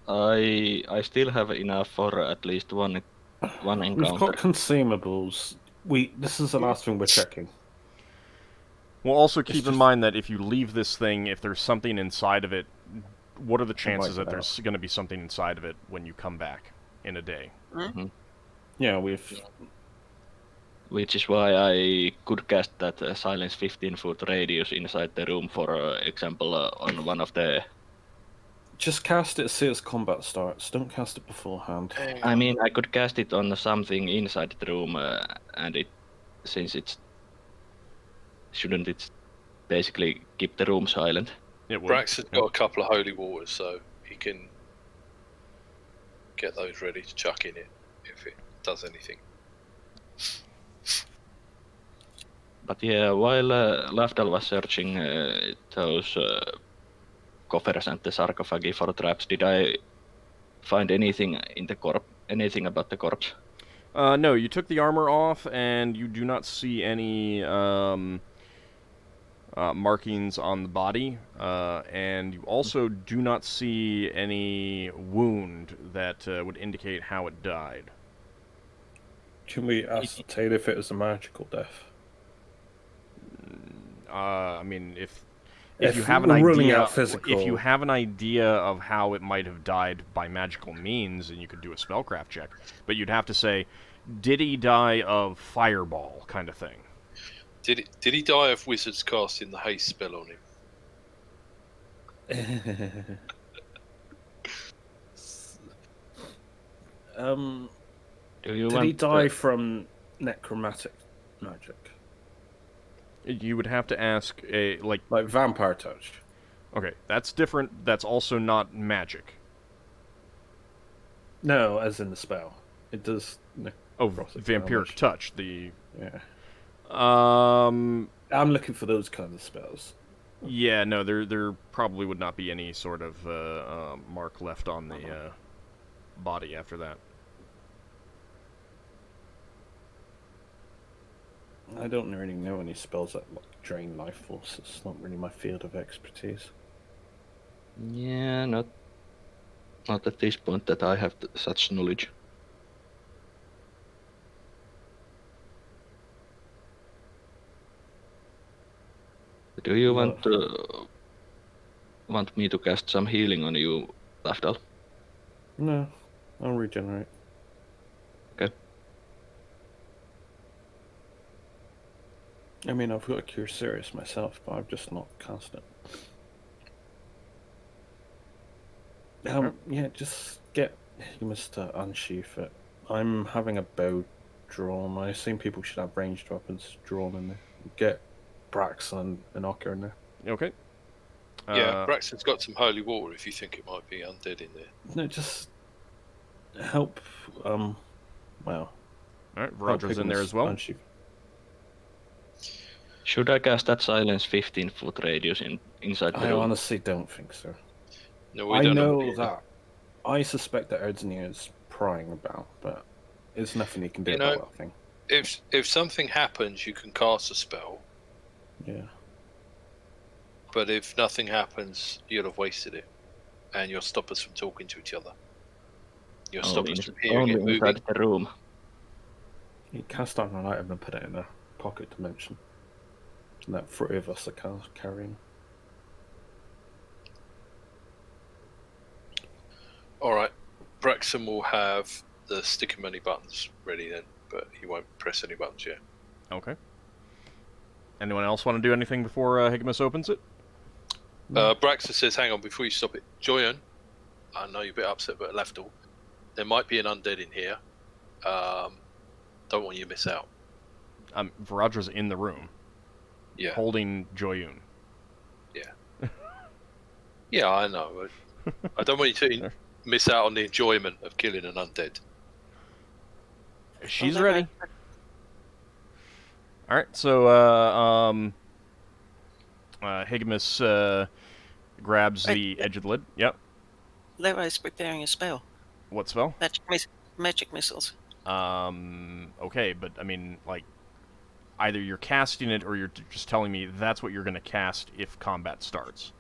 I still have enough for at least one encounter. We've got consumables. This is the last thing we're checking. Well, also keep in mind that if you leave this thing, if there's something inside of it, what are the chances that there's going to be something inside of it when you come back in a day? Mm-hmm. Yeah, Which is why I could cast that silence 15-foot radius inside the room, for example, on one of the... Just cast it as soon as combat starts. Don't cast it beforehand. I mean, I could cast it on something inside the room, and since it's... Shouldn't it basically keep the room silent? It would. Braxon's got a couple of holy waters, so he can get those ready to chuck in it if it does anything. But yeah, while Lafdul was searching those coffers and the sarcophagi for traps, did I find anything in the anything about the corpse? No, you took the armor off, and you do not see any markings on the body, and you also do not see any wound that would indicate how it died. Can we ascertain if it was a magical death? I mean, if you If have we're an ruling idea, out physical- if you have an idea of how it might have died by magical means, then you could do a spellcraft check. But you'd have to say, did he die of fireball, kind of thing? Did he die of wizards casting the haste spell on him? Did he die from necromantic magic? You would have to ask like vampire touch. Okay, that's different. That's also not magic. No, as in the spell. It does. Vampiric touch. Yeah. I'm looking for those kinds of spells. Yeah, no, there probably would not be any sort of mark left on the body after that. I don't really know any spells that drain life force. It's not really my field of expertise. Yeah, not at this point that I have such knowledge. Do you want me to cast some healing on you, Lafdul? No, I'll regenerate. Okay. I mean, I've got a Cure Serious myself, but I've just not cast it. Yeah, just get Higamus to unsheath it. I'm having a bow drawn. I assume people should have ranged weapons drawn in there. Get Braxon and Ockar in there. Okay. Yeah, Braxton's got some holy water if you think it might be undead in there. No, just help. Well, All right, Roger's in there as well. Should I cast that silence 15-foot radius inside the I room? honestly don't think so. No, we I don't know that. I suspect that Erdzenir is prying about, but there's nothing he can do about that thing. If something happens, you can cast a spell. Yeah. But if nothing happens, you'll have wasted it, and you'll stop us from talking to each other. You'll stop us from hearing it only moving. inside the room. You cast on an item and put it in a pocket dimension. And that 3 of us are carrying. All right, Braxon will have the stick and money buttons ready then, but he won't press any buttons yet. Okay. Anyone else want to do anything before Higimus opens it? Braxon says, hang on, before you stop it. Joyan, I know you're a bit upset about Lafdul. There might be an undead in here. Don't want you to miss out. Viradra's in the room. Yeah. Holding Joyun. Yeah. Yeah, I know. I don't want you to miss out on the enjoyment of killing an undead. She's ready. Alright, so Higimus grabs the edge of the lid. Yep. Levi is preparing a spell. What spell? Magic missiles. Okay, but I mean, like, either you're casting it or you're just telling me that's what you're going to cast if combat starts.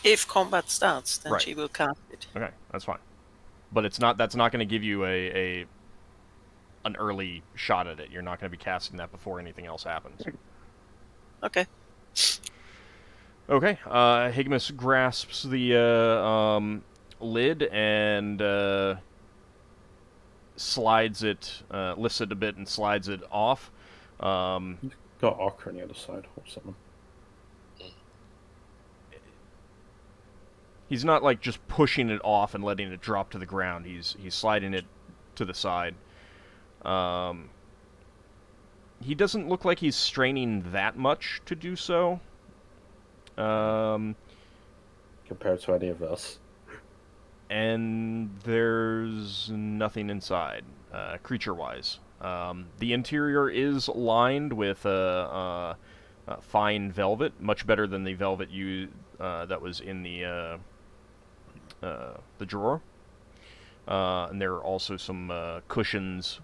If combat starts, then Right. she will cast it. Okay, that's fine. But it's not. That's not going to give you an early shot at it. You're not going to be casting that before anything else happens. Okay. Okay. Higimus grasps the lid and slides it, lifts it a bit and slides it off. Got Ockar on the other side or something. He's not like just pushing it off and letting it drop to the ground. He's sliding it to the side. He doesn't look like he's straining that much to do so. Compared to any of us. And there's nothing inside, creature-wise. The interior is lined with fine velvet, much better than the velvet that was in the drawer. And there are also some cushions,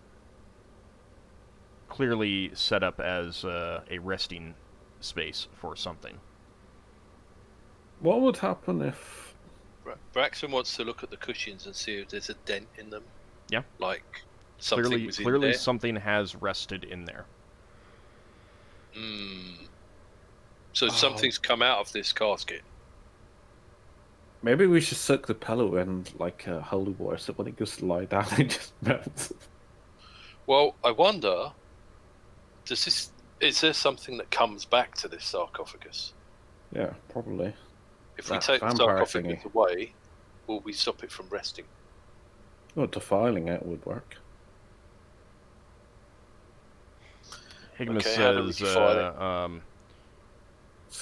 clearly set up as a resting space for something. What would happen if... Braxon wants to look at the cushions and see if there's a dent in them. Yeah. Like something was in there. Clearly something has rested in there. So something's come out of this casket. Maybe we should soak the pillow in like holy water so when it goes to lie down it just melts. Well, I wonder, is there something that comes back to this sarcophagus? Yeah, probably. If we take the sarcophagus away, will we stop it from resting? Well, defiling it would work. Higimus says, I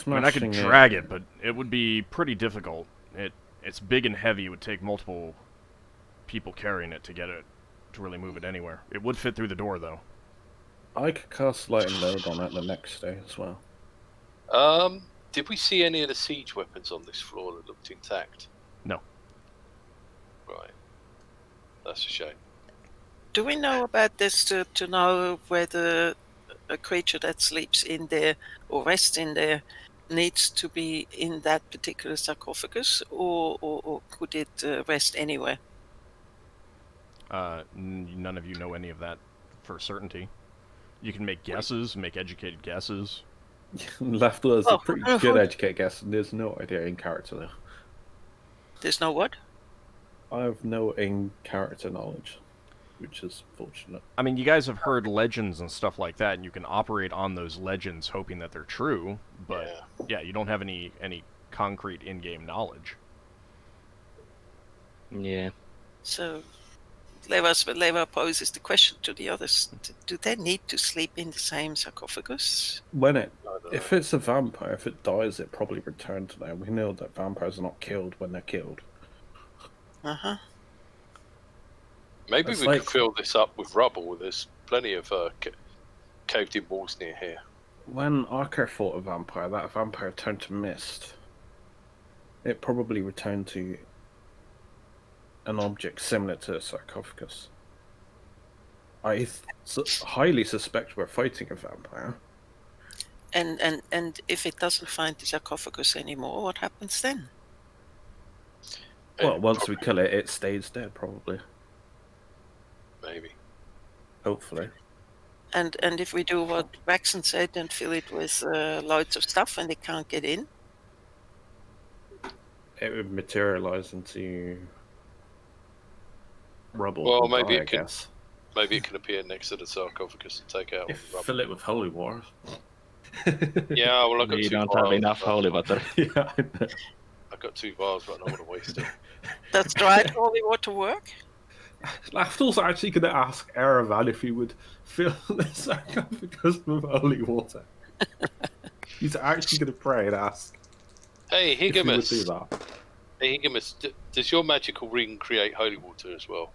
mean, I could drag it, but it would be pretty difficult. It's big and heavy. It would take multiple people carrying it to get it to really move it anywhere. It would fit through the door, though. I could cast Light and Load on it the next day as well. Did we see any of the siege weapons on this floor that looked intact? No. Right. That's a shame. Do we know about this to know whether a creature that sleeps in there or rests in there needs to be in that particular sarcophagus, or could it rest anywhere? None of you know any of that for certainty. You can make guesses, make educated guesses. Lafdul is a pretty good educated guess, and there's no idea in character though. There's no what? I have no in-character knowledge, which is fortunate. I mean, you guys have heard legends and stuff like that, and you can operate on those legends hoping that they're true, but yeah you don't have any concrete in-game knowledge. Yeah. So, Leva poses the question to the others: do they need to sleep in the same sarcophagus? When it No, If it's a vampire, if it dies, it probably returns to them. We know that vampires are not killed when they're killed. Uh-huh. Maybe It's we like- could fill this up with rubble. There's plenty of caved-in walls near here. When Ockar fought a vampire, that vampire turned to mist. It probably returned to an object similar to a sarcophagus. I highly suspect we're fighting a vampire. And if it doesn't find the sarcophagus anymore, what happens then? Well, once we kill it, it stays dead, probably. Maybe. Hopefully. And if we do what Braxon said and fill it with loads of stuff and they can't get in? It would materialize into rubble. Well, and maybe die, it can- I guess. Maybe it can appear next to the sarcophagus and take out all If the rubble. fill it with holy water. Yeah, well, I've got We two don't vials, have enough but- holy water. Yeah, I know. I've got 2 vials, but I don't want to waste it. Does dried holy water work? Lafdul's actually going to ask Erevan if he would fill the sarcophagus with holy water. He's actually going to pray and ask Hey, if he would do Higamus. that. Hey, Higamus, does your magical ring create holy water as well?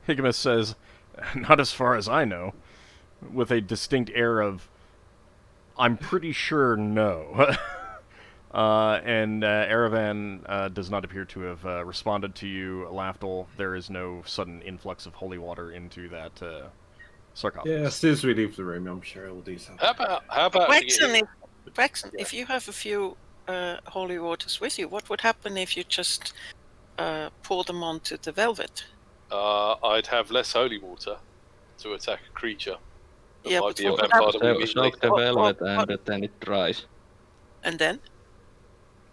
Higamus says, "Not as far as I know," with a distinct air of, "I'm pretty sure no." And Erevan does not appear to have responded to you, Lafdul. There is no sudden influx of holy water into that sarcophagus. Yeah, as soon as we leave the room, I'm sure he'll do something. How about Braxon, if you have a few holy waters with you, what would happen if you just pour them onto the velvet? I'd have less holy water to attack a creature. That Yeah, might but be a what would vampire happen- that we meet Soak later. the What- velvet what- and then it dries. And then?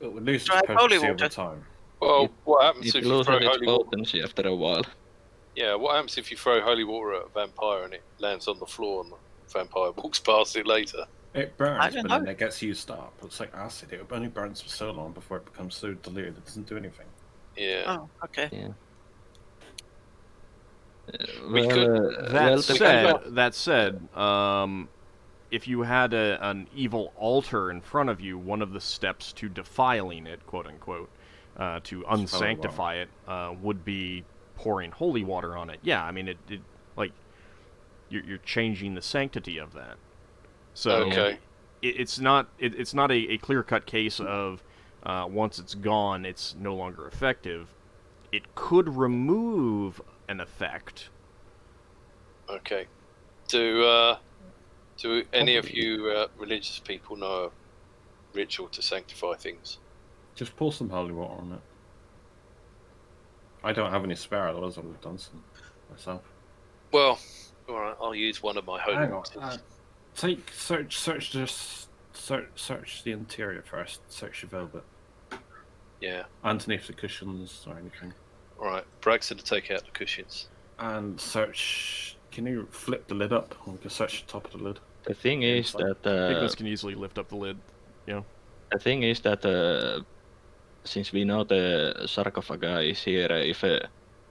It would lose its Try holy potency over water. time. Well, what happens It if you loses throw its holy water? potency after a while. Yeah, what happens if you throw holy water at a vampire and it lands on the floor and the vampire walks past it later? It I burns, don't but know. then it gets used up. It's like acid. It only burns for so long before it becomes so diluted it doesn't do anything. Yeah. Oh, okay. We could- That said, if you had an evil altar in front of you, one of the steps to defiling it, quote unquote, to unsanctify it, would be pouring holy water on it. Yeah, I mean, it like you're changing the sanctity of that. So Okay. it's not a clear-cut case of once it's gone, it's no longer effective. It could remove an effect. Okay. Do any of you religious people know a ritual to sanctify things? Just pour some holy water on it. I don't have any spare, otherwise I would have done some myself. Well, all right. I'll use one of my holy Hang on. waters. Search the interior first. Search your velvet. Yeah. Underneath the cushions or anything. All right. Braxton to take out the cushions. And search. Can you flip the lid up? We can search the top of the lid. The thing is Inside. that Higamus can easily lift up the lid. Since we know the sarcophagi is here, if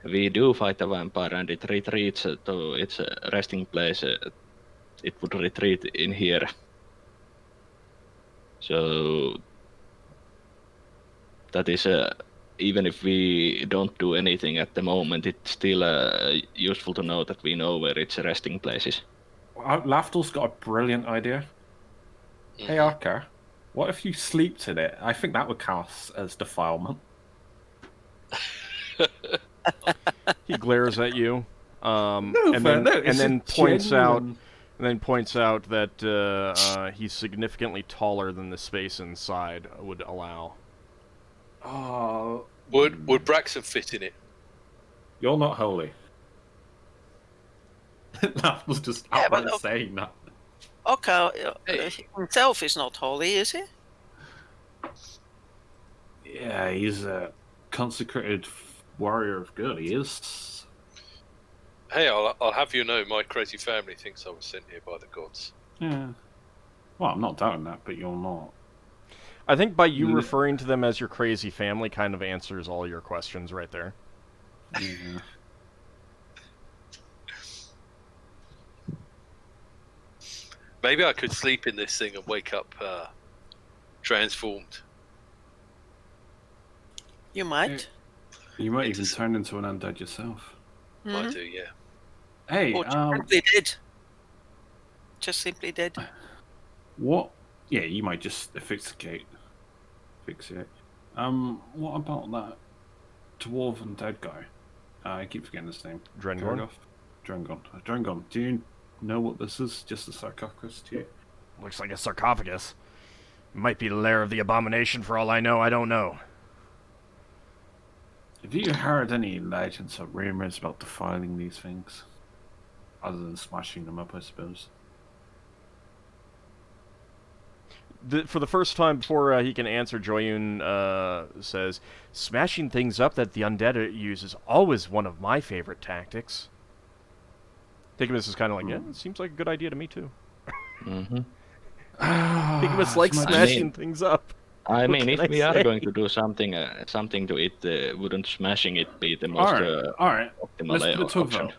we do fight a vampire and it retreats to its resting place, it would retreat in here. So that is, even if we don't do anything at the moment, it's still useful to know that we know where its resting place is. Lafdul's got a brilliant idea. Hey, Ockar, what if you sleeped in it? I think that would count as defilement. He glares at you, and it's then a points out. genuine- And then points out that he's significantly taller than the space inside would allow. Oh, Would Braxton fit in it? you're not holy. Lafdul's just Yeah, but outright saying that. Ockar Hey. himself is not holy, is he? Yeah, he's a consecrated warrior of good. He is. Hey, I'll have you know, my crazy family thinks I was sent here by the gods. Yeah. Well, I'm not doubting that, but you're not. I think by you referring to them as your crazy family kind of answers all your questions right there. Yeah. Maybe I could sleep in this thing and wake up transformed. You might. You might even It's- turn into an undead yourself. Might Mhm. do, yeah. Hey, Or just simply dead. Just simply dead. what? Yeah, you might just fix it. What about that dwarven dead guy? I keep forgetting his name. Drengorn? Drengon. Do you know what this is? Just a sarcophagus to you? Looks like a sarcophagus. Might be the lair of the abomination for all I know. I don't know. Have you heard any legends or rumors about defiling these things? Other than smashing them up, I suppose. For the first time before he can answer, Joyun says, "Smashing things up that the undead use is always one of my favorite tactics." Thickness is kind of like, yeah, it seems like a good idea to me too. Mm-hmm. Thickness likes smashing things up. I mean, if can I we are say? going to do something to it, wouldn't smashing it be the most All right. optimal Let's put it to a option? vote.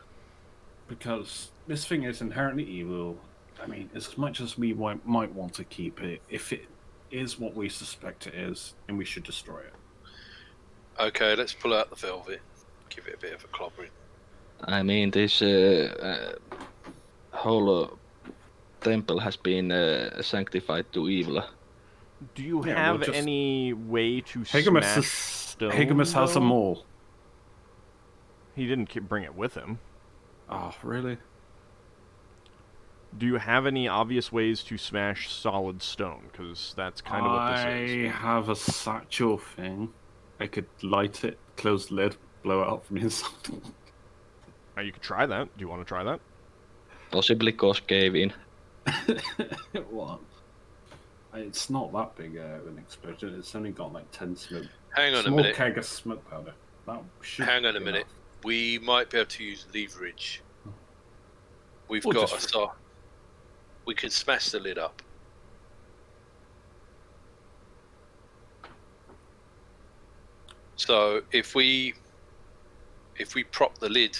Because this thing is inherently evil. I mean, as much as we might want to keep it, if it is what we suspect it is, then we should destroy it. Okay, let's pull out the velvet. Give it a bit of a clobbering. I mean, this whole temple has been sanctified to evil. Do you Yeah, have we'll just- any way to Higamus smash is stone? Higamus has them though? all. He didn't bring it with him. Oh, really? Do you have any obvious ways to smash solid stone? Because that's kind of what this is. I have a satchel thing. I could light it, close the lid, blow it up from the inside. You could try that. Do you want to try that? Possibly cause cave in. What? It's not that big of an explosion. It's only got like 10 smoke. Hang on a Small minute. keg of smoke powder. That should Hang on a be minute. enough. We might be able to use leverage. We've Or got just- a star. We can smash the lid up. So if we prop the lid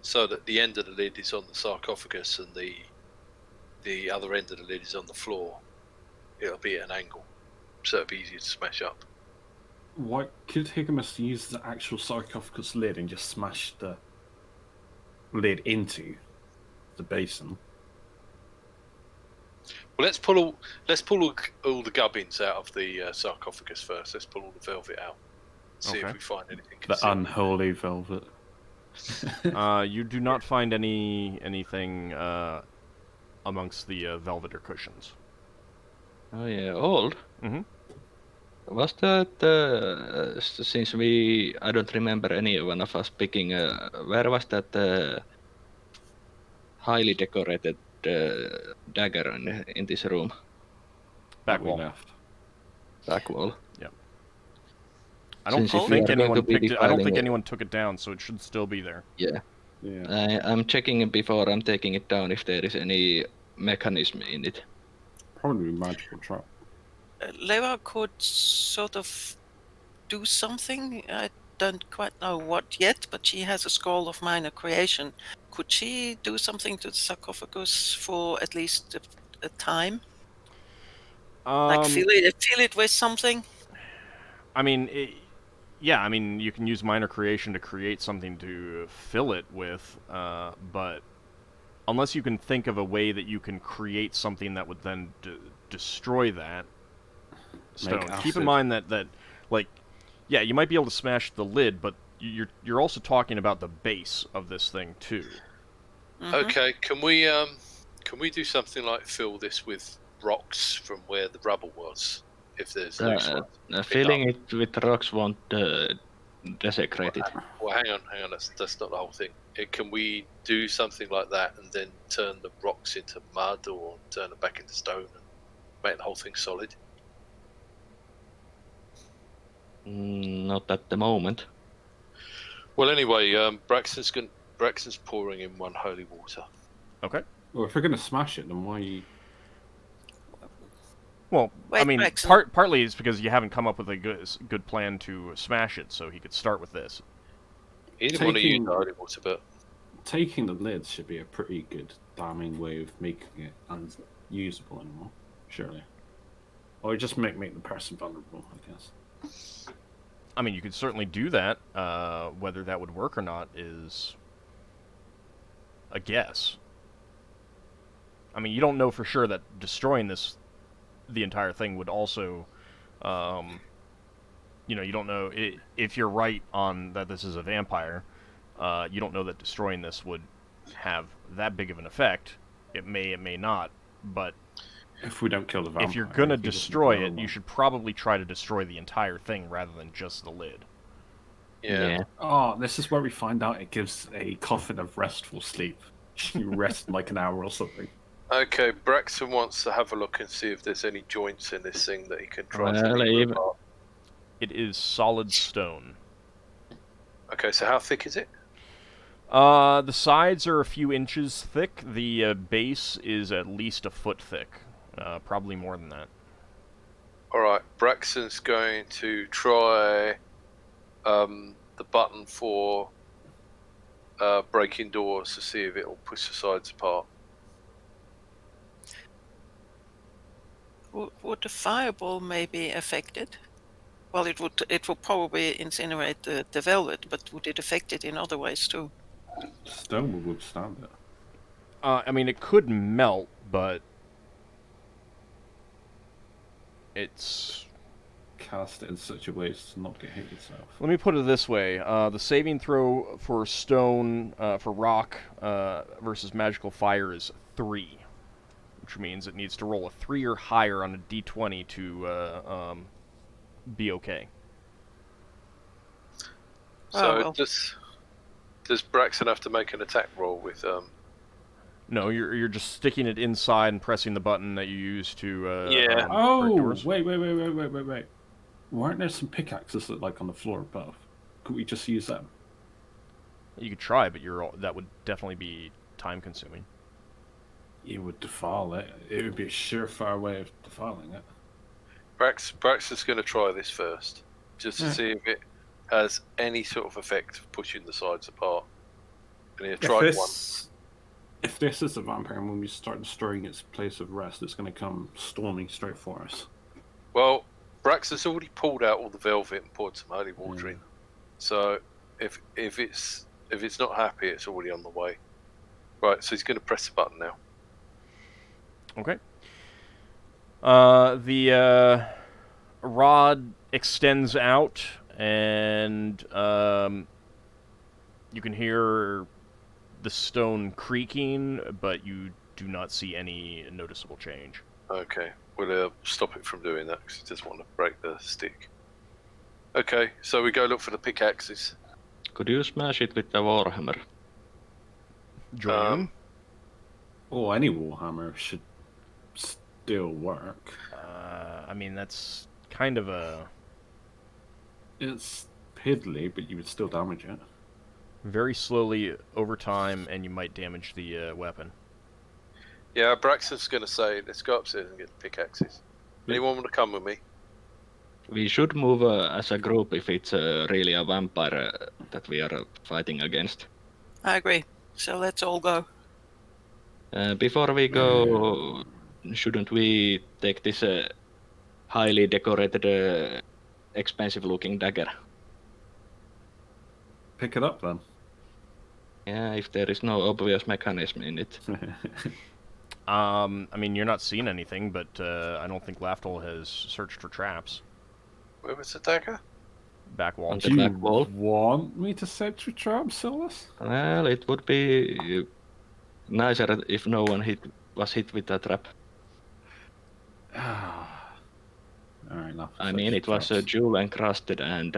so that the end of the lid is on the sarcophagus and the other end of the lid is on the floor, it'll be at an angle, so it'll be easier to smash up. Why could Higamus use the actual sarcophagus lid and just smash the lid into the basin? Well, let's pull all the gubbins out of the sarcophagus first. Let's pull all the velvet out. See Okay. if we find anything. The concealed. unholy velvet. You do not find anything amongst the velvet or cushions. Oh yeah, old. Mhm. Was that since I don't remember any one of us picking. Where was that highly decorated dagger in this room? Back that we wall. left. Back wall. I don't Since if think we are going anyone to be picked it. I don't defiling think it- anyone took it down, so it should still be there. Yeah. Yeah. I'm checking it before I'm taking it down if there is any mechanism in it. Probably magical trap. Leva could sort of do something. I don't quite know what yet, but she has a scroll of minor creation. Could she do something to the sarcophagus for at least a time? Like fill it with something? I mean, yeah. I mean, you can use minor creation to create something to fill it with, but unless you can think of a way that you can create something that would then destroy that stone. Keep acid. in mind that like, yeah, you might be able to smash the lid, but you're also talking about the base of this thing too. Mhm. Okay, can we do something like fill this with rocks from where the rubble was, if there's loose ones? Filling it with rocks won't desecrate it. Well, hang on. That's not the whole thing. Can we do something like that and then turn the rocks into mud or turn them back into stone and make the whole thing solid? Not at the moment. Well, anyway, Braxton's pouring in one holy water. Okay. Well, if we're going to smash it, then why... Well, I Wait, mean, Braxton. partly it's because you haven't come up with a good plan to smash it, so he could start with this. He didn't want to use Taking- the holy water, but Taking the lid should be a pretty good damning way of making it usable anymore, surely. Or just make the person vulnerable, I guess. I mean, you could certainly do that. Whether that would work or not is a guess. I mean, you don't know for sure that destroying the entire thing would also, you don't know if you're right on that this is a vampire. You don't know that destroying this would have that big of an effect. It may not, but If we don't kill the vampire, if you're gonna he doesn't destroy know it, you one. should probably try to destroy the entire thing rather than just the lid. Yeah. Oh, this is where we find out it gives a coffin of restful sleep. You rest like an hour or something. Okay, Braxon wants to have a look and see if there's any joints in this thing that he can try to Well, rip even- apart. It is solid stone. Okay, so how thick is it? The sides are a few inches thick. The base is at least a foot thick. Probably more than that. Alright, Braxton's going to try the button for breaking doors to see if it'll push the sides apart. Would the fireball maybe affect it? Well, it would probably incinerate the velvet, but would it affect it in other ways too? Stone will withstand it. I mean, it could melt, but it's... Cast it in such a way as to not get hit yourself. Let me put it this way. The saving throw for stone, for rock, versus magical fire is 3. Which means it needs to roll a 3 or higher on a d20 to be okay. So well. does Braxton have to make an attack roll with No, you're just sticking it inside and pressing the button that you use to Yeah. break Oh, doors. wait. Weren't there some pickaxes that, like, on the floor above? Could we just use them? You could try, but that would definitely be time consuming. You would defile it. It would be a surefire way of defiling it. Braxton's going to try this first, just to see if it has any sort of effect of pushing the sides apart. And he'll try one. If this is a vampire and when we start destroying its place of rest, it's going to come storming straight for us. Well, Braxton's already pulled out all the velvet and poured some holy water in. So if it's not happy, it's already on the way. Right, so he's going to press the button now. Okay. The rod extends out, and you can hear the stone creaking, but you do not see any noticeable change. Okay, we'll stop it from doing that because he doesn't want to break the stick. Okay, so we go look for the pickaxes. Could you smash it with the warhammer? Join. Oh, any warhammer should still work. I mean, that's kind of a It's piddly, but you would still damage it. very slowly over time, and you might damage the weapon. Yeah, Braxton's going to say, let's go upstairs and get the pickaxes. Anyone want to come with me? We should move as a group if it's really a vampire that we are fighting against. I agree. So let's all go. Before we go, shouldn't we take this highly decorated, expensive-looking dagger? Pick it up then. Yeah, if there is no obvious mechanism in it. I mean, you're not seeing anything, but I don't think Lafdul has searched for traps. Where was the dagger? Back wall. On Do the you back wall. want me to search for traps, Solas? Well, it would be nicer if no one was hit with a trap. Alright, enough. I mean, it was jewel encrusted and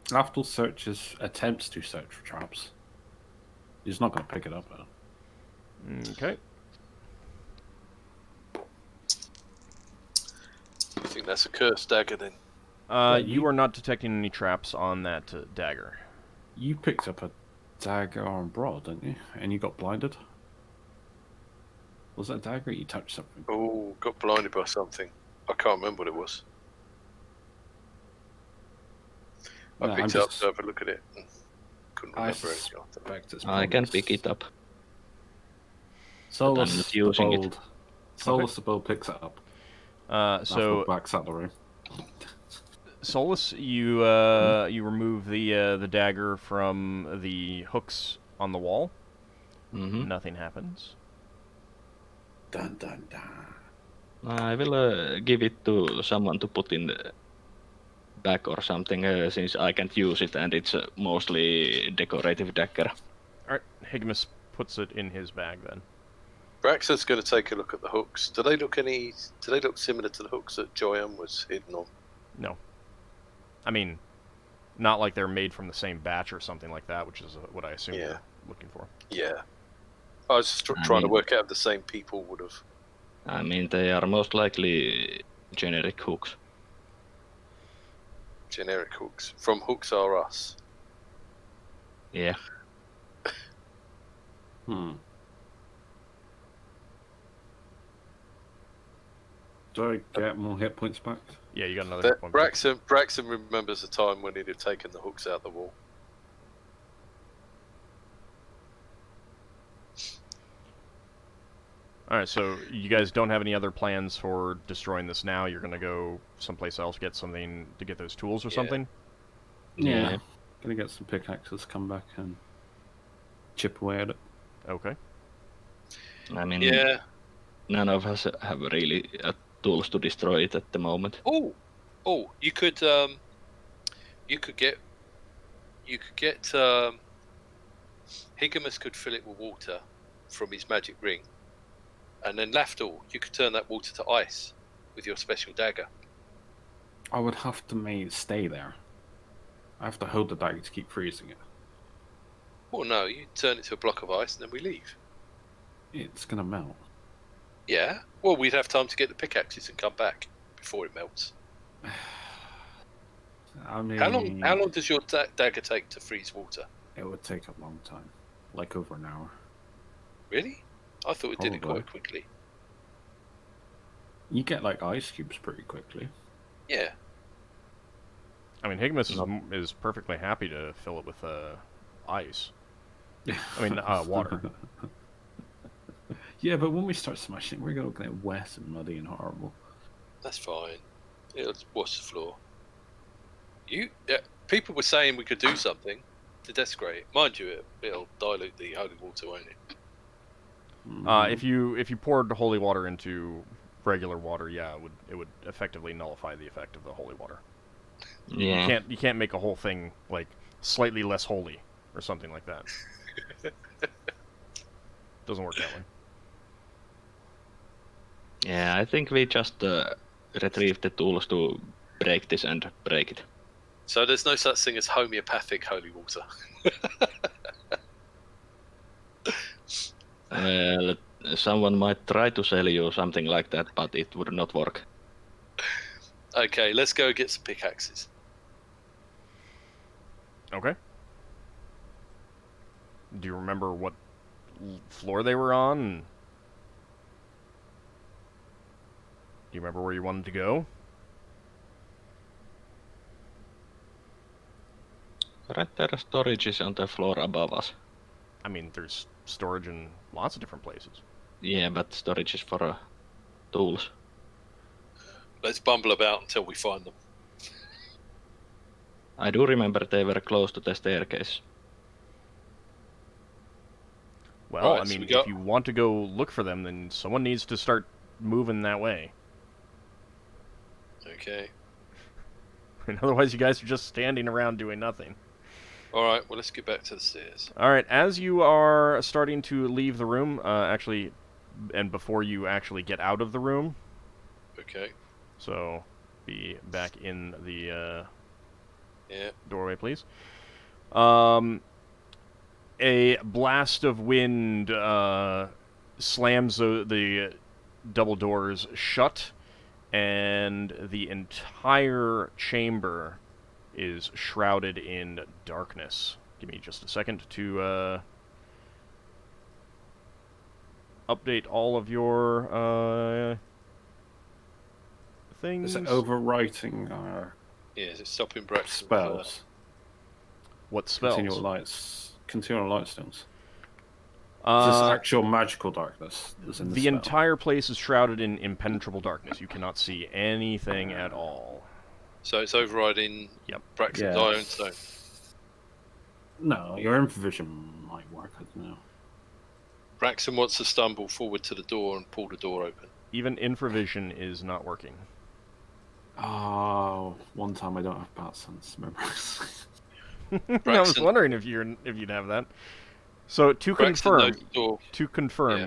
Lafdul searches, attempts to search for traps. He's not going to pick it up, though. Okay. I think that's a cursed dagger then. You are not detecting any traps on that dagger. You picked up a dagger on Broad, didn't you? And you got blinded? Was that a dagger or you touched something? Oh, got blinded by something. I can't remember what it was. I No, picked I'm it up just- to have a look at it. And couldn't I remember anything after that. suspect it's I can pointless. pick it up. Solas not the using it. Bold. Solas the Bold picks it up. So backs out the room. Solus, you you remove the dagger from the hooks on the wall. Mm-hmm. Nothing happens. Dun dun dun. I will give it to someone to put in the back or something, since I can't use it and it's mostly decorative dagger. All right, Higmus puts it in his bag then. Braxon's going to take a look at the hooks. Do they look similar to the hooks that Joyan was hidden on? No. I mean, not like they're made from the same batch or something like that, which is what I assume you're looking for. Yeah. I was just trying to work out if the same people would have. I mean, they are most likely generic hooks. Generic hooks. From Hooks R Us. Yeah. Do I get more hit points back? Yeah, you got another hit point. Braxon remembers the time when he'd have taken the hooks out the wall. Alright, so you guys don't have any other plans for destroying this now? You're gonna go someplace else, get something to get those tools or something? Yeah. Gonna get some pickaxes, come back and chip away at it. Okay. I mean, Yeah. none of us have really tools to destroy it at the moment. Oh, you could get Higamus could fill it with water from his magic ring, and then Lafdul, you could turn that water to ice with your special dagger. I would have to stay there. I have to hold the dagger to keep freezing it. Well, no, you turn it to a block of ice and then we leave. It's gonna melt. Yeah. Well, we'd have time to get the pickaxes and come back before it melts. I mean, How long does your dagger take to freeze water? It would take a long time, like over an hour. Really? I thought it did it Probably. quite quickly. You get like ice cubes pretty quickly. Yeah. I mean, Higmus is perfectly happy to fill it with ice. I mean, water. Yeah, but when we start smashing, we're gonna get wet and muddy and horrible. That's fine. It'll wash the floor. People were saying we could do something to desecrate. Mind you, it'll dilute the holy water, won't it? If you poured holy water into regular water, yeah, it would effectively nullify the effect of the holy water. Yeah. You can't make a whole thing like slightly less holy or something like that. Doesn't work that way. Yeah, I think we just retrieve the tools to break this and break it. So there's no such thing as homeopathic holy water. Well, someone might try to sell you something like that, but it would not work. Okay, let's go get some pickaxes. Okay. Do you remember what floor they were on? Do you remember where you wanted to go? Right there, storage is on the floor above us. I mean, there's storage in lots of different places. Yeah, but storage is for tools. Let's bumble about until we find them. I do remember they were close to the staircase. Well, Right, I so mean, we got- if you want to go look for them, then someone needs to start moving that way. Okay. And otherwise, you guys are just standing around doing nothing. Alright, well, let's get back to the stairs. All right, as you are starting to leave the room, actually, and before you actually get out of the room, Okay. so be back in the Yeah. doorway, please. A blast of wind slams the double doors shut, and the entire chamber is shrouded in darkness. Give me just a second to update all of your things. Is it overwriting our Yeah, is it stopping Braxton? spells? What spells? Continual light stones. Is this actual magical darkness? That's in the The spell? entire place is shrouded in impenetrable darkness. You cannot see anything at all. So it's overriding Yep. Braxton's Yeah. iron stone. No, your improvision might work. I don't know. Braxton wants to stumble forward to the door and pull the door open. Even infravision is not working. Oh, one time I don't have bad sense. Remember? I was wondering if you'd have that. So to Braxton confirm, knows the door.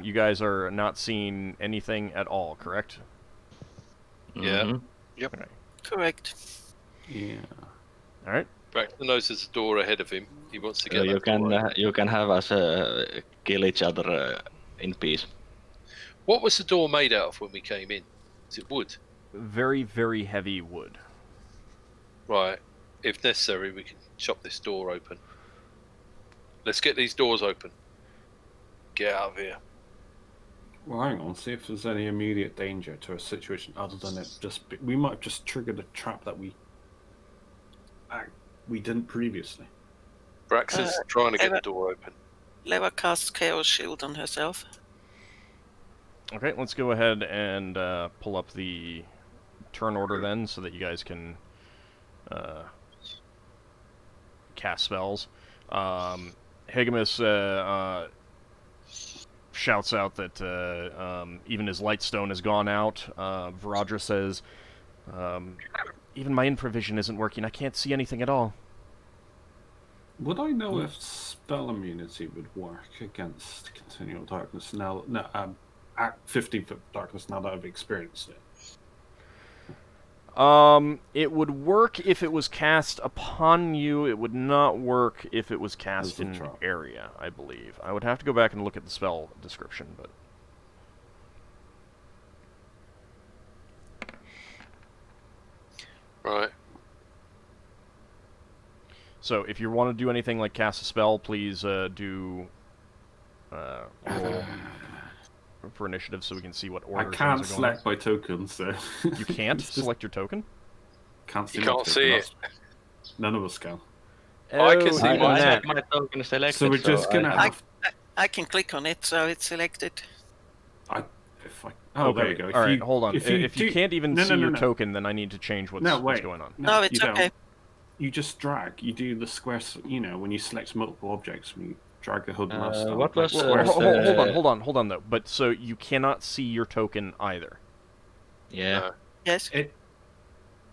you guys are not seeing anything at all, correct? Yeah. Mhm. Correct. Yeah. All right. Braxton knows there's a door ahead of him. He wants to So get that door open. you can have us kill each other in peace. What was the door made out of when we came in? Is it wood? Very, very heavy wood. Right. If necessary, we can chop this door open. Let's get these doors open. Get out of here. Well, hang on. See if there's any immediate danger to a situation other than it just. We might have just triggered a trap that we didn't previously. Braxton's trying to get the door open. Leva casts Chaos Shield on herself. Okay, let's go ahead and pull up the turn order then, so that you guys can cast spells. Hegemus shouts out that even his Lightstone has gone out. Varadra says, even my infravision isn't working. I can't see anything at all. Would I know if spell immunity would work against continual darkness now? No, at 15 foot darkness now that I've experienced it. It would work if it was cast upon you. It would not work if it was cast As a in drop. area, I believe. I would have to go back and look at the spell description, but... Right. So, if you want to do anything like cast a spell, please do roll for initiative so we can see what I order can't things are going select my tokens, so on. You can't It's just- select your token? can't see You my can't token. see That's- None of us can. I can see even mine. I that. have my token selected. So we're just gonna I have. I can click on it, so it's selected. Oh, Okay, there you go. all right, hold on. If you do- can't even No, see no, no, your no. token, then I need to change what's wait. going on. No, it's you don't. okay. You just drag. You do the square. When you select multiple objects, when you drag the hood mouse down. what was, square. Hold on, though. But so you cannot see your token either. Yeah. No. Yes. It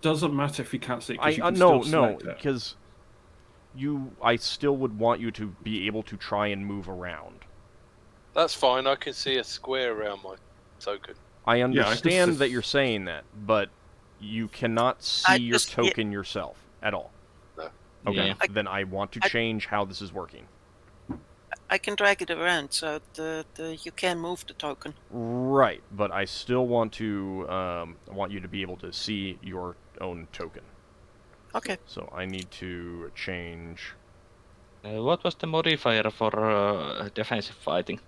doesn't matter if you can't see it. 'Cause you can No, still no, select it. because I still would want you to be able to try and move around. That's fine. I can see a square around my token. I can understand see- that you're saying that, but you cannot see your just- yeah. token yourself at all. No. Okay, Yeah. then I want to change how this is working. I can drag it around, so you can move the token. Right, but I still want to want you to be able to see your own token. Okay. So I need to change. What was the modifier for defensive fighting?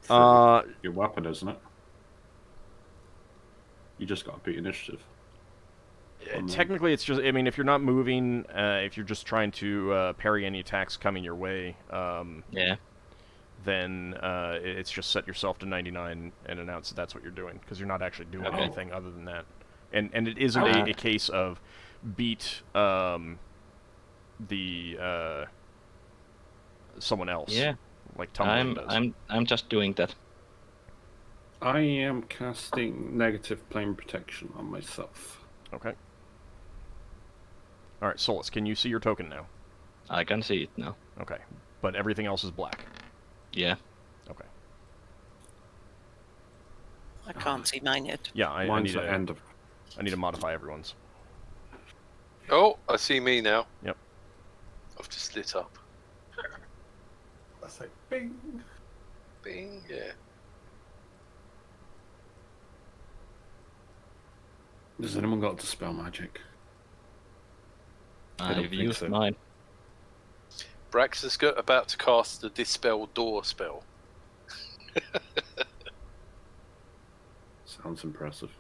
Your weapon, isn't it? You just got to beat initiative. Technically, it's just. I mean, if you're not moving, if you're just trying to parry any attacks coming your way, Yeah. then it's just set yourself to 99 and announce that that's what you're doing, because you're not actually doing Okay. anything other than that. And it isn't a case of beat the someone else. Yeah. Like Tumbling does. I'm just doing that. I am casting negative plane protection on myself. Okay. All right, Solas, can you see your token now? I can see it now. Okay, but everything else is black. Yeah. Okay. I can't see mine yet. Yeah, I Mine's need the to. end of. I need to modify everyone's. Oh, I see me now. Yep. I've just lit up. That's like bing. Bing, yeah. Has anyone got to spell magic? I don't I've think used so. mine. Braxon's about to cast the Dispel Door spell. Sounds impressive.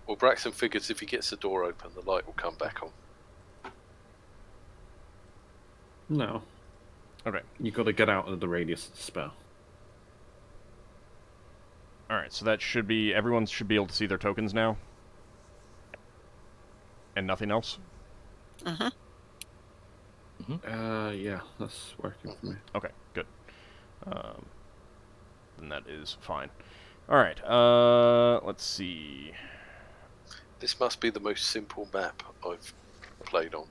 Well, Braxton figures if he gets the door open, the light will come back on. No. Okay. You got to get out of the radius of the spell. Alright, so that should be... Everyone should be able to see their tokens now. And nothing else? Mm-hmm. Yeah, that's working for me. Okay, good. Then that is fine. Alright, let's see. This must be the most simple map I've played on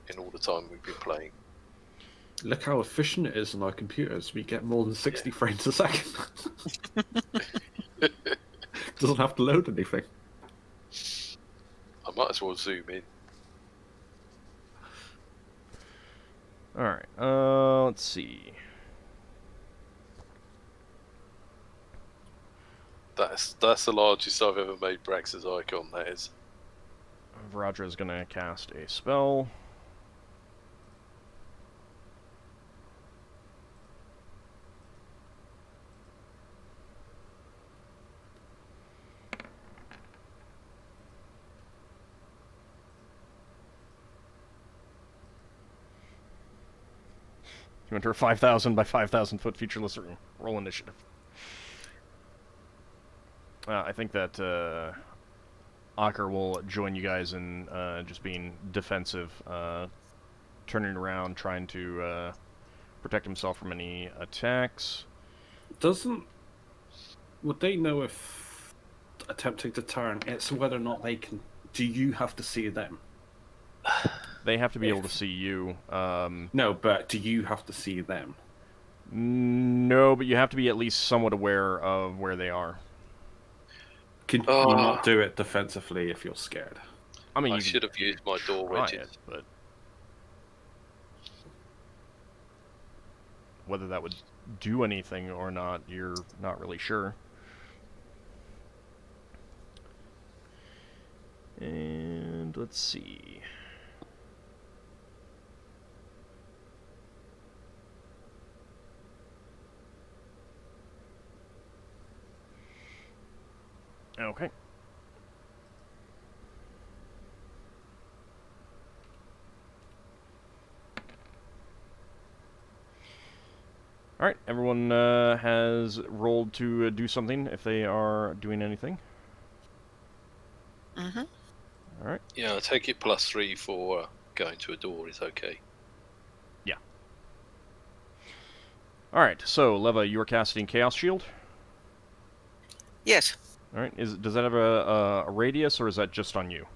in all the time we've been playing. Look how efficient it is on our computers. We get more than 60 frames a second. Doesn't have to load anything. I might as well zoom in. Alright, let's see. That's the largest I've ever made Brax's icon, that is. Viradra's gonna cast a spell. You enter a 5,000 by 5,000 foot featureless room. Roll initiative. I think that Ockar will join you guys in just being defensive, turning around, trying to protect himself from any attacks. Would they know if attempting to turn, it's whether or not they can... Do you have to see them? They have to be able to see you. No, but do you have to see them? No, but you have to be at least somewhat aware of where they are. Can you not do it defensively if you're scared? I mean, I you should have used my door try wedges. it, but whether that would do anything or not, you're not really sure. And let's see. Okay. Alright, everyone has rolled to do something if they are doing anything. Mm-hmm. Alright. Yeah, I take it +3 for going to a door is okay. Yeah. Alright, so Leva, you are casting Chaos Shield. Yes, Alright, does that have a radius, or is that just on you?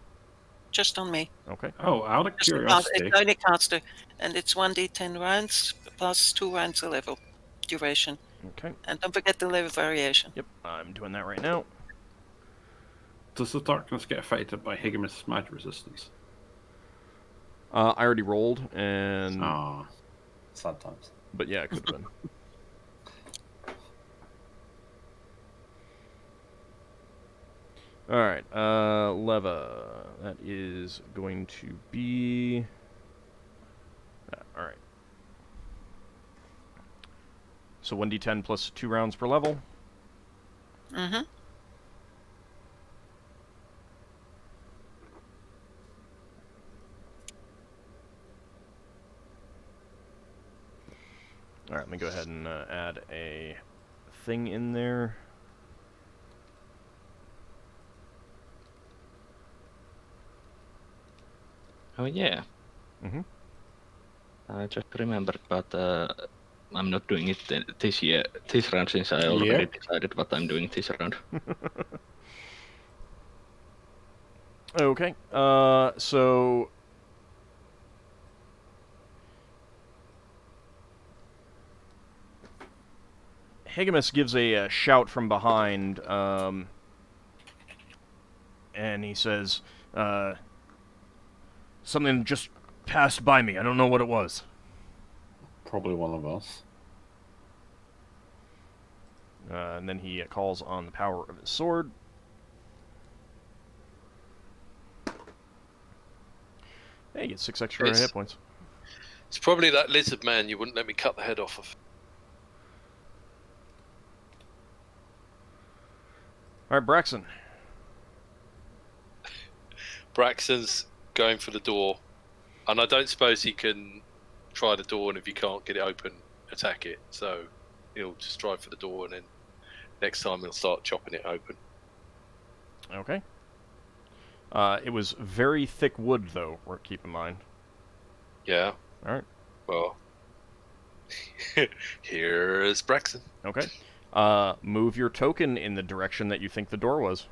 just on me. Okay. Oh, out of Just curiosity, it's only caster, and it's 1d10 rounds plus 2 rounds a level duration. Okay. And don't forget the level variation. Yep, I'm doing that right now. does the darkness get affected by Higimus magic resistance? I already rolled, and... Ah, sad times. But yeah, it could have been. Alright, Leva. That is going to be... Alright. So 1d10 plus 2 rounds per level. Mm-hmm. Alright, let me go ahead and add a thing in there. Oh yeah. Mm-hmm. I just remembered, but I'm not doing it this year, this round, since I already decided what I'm doing this round. Okay, so... Higimus gives a shout from behind, and he says, something just passed by me. I don't know what it was. Probably one of us. And then he calls on the power of his sword. Hey, you get 6 extra hit points. It's probably that lizard man you wouldn't let me cut the head off of. Alright, Braxon. Braxon's going for the door, and I don't suppose he can try the door, and if you can't get it open, attack it. So he'll just try for the door, and then next time he'll start chopping it open. Okay. It was very thick wood, though. Keep in mind. Yeah. All right. Well, here's Braxon. Okay. Move your token in the direction that you think the door was.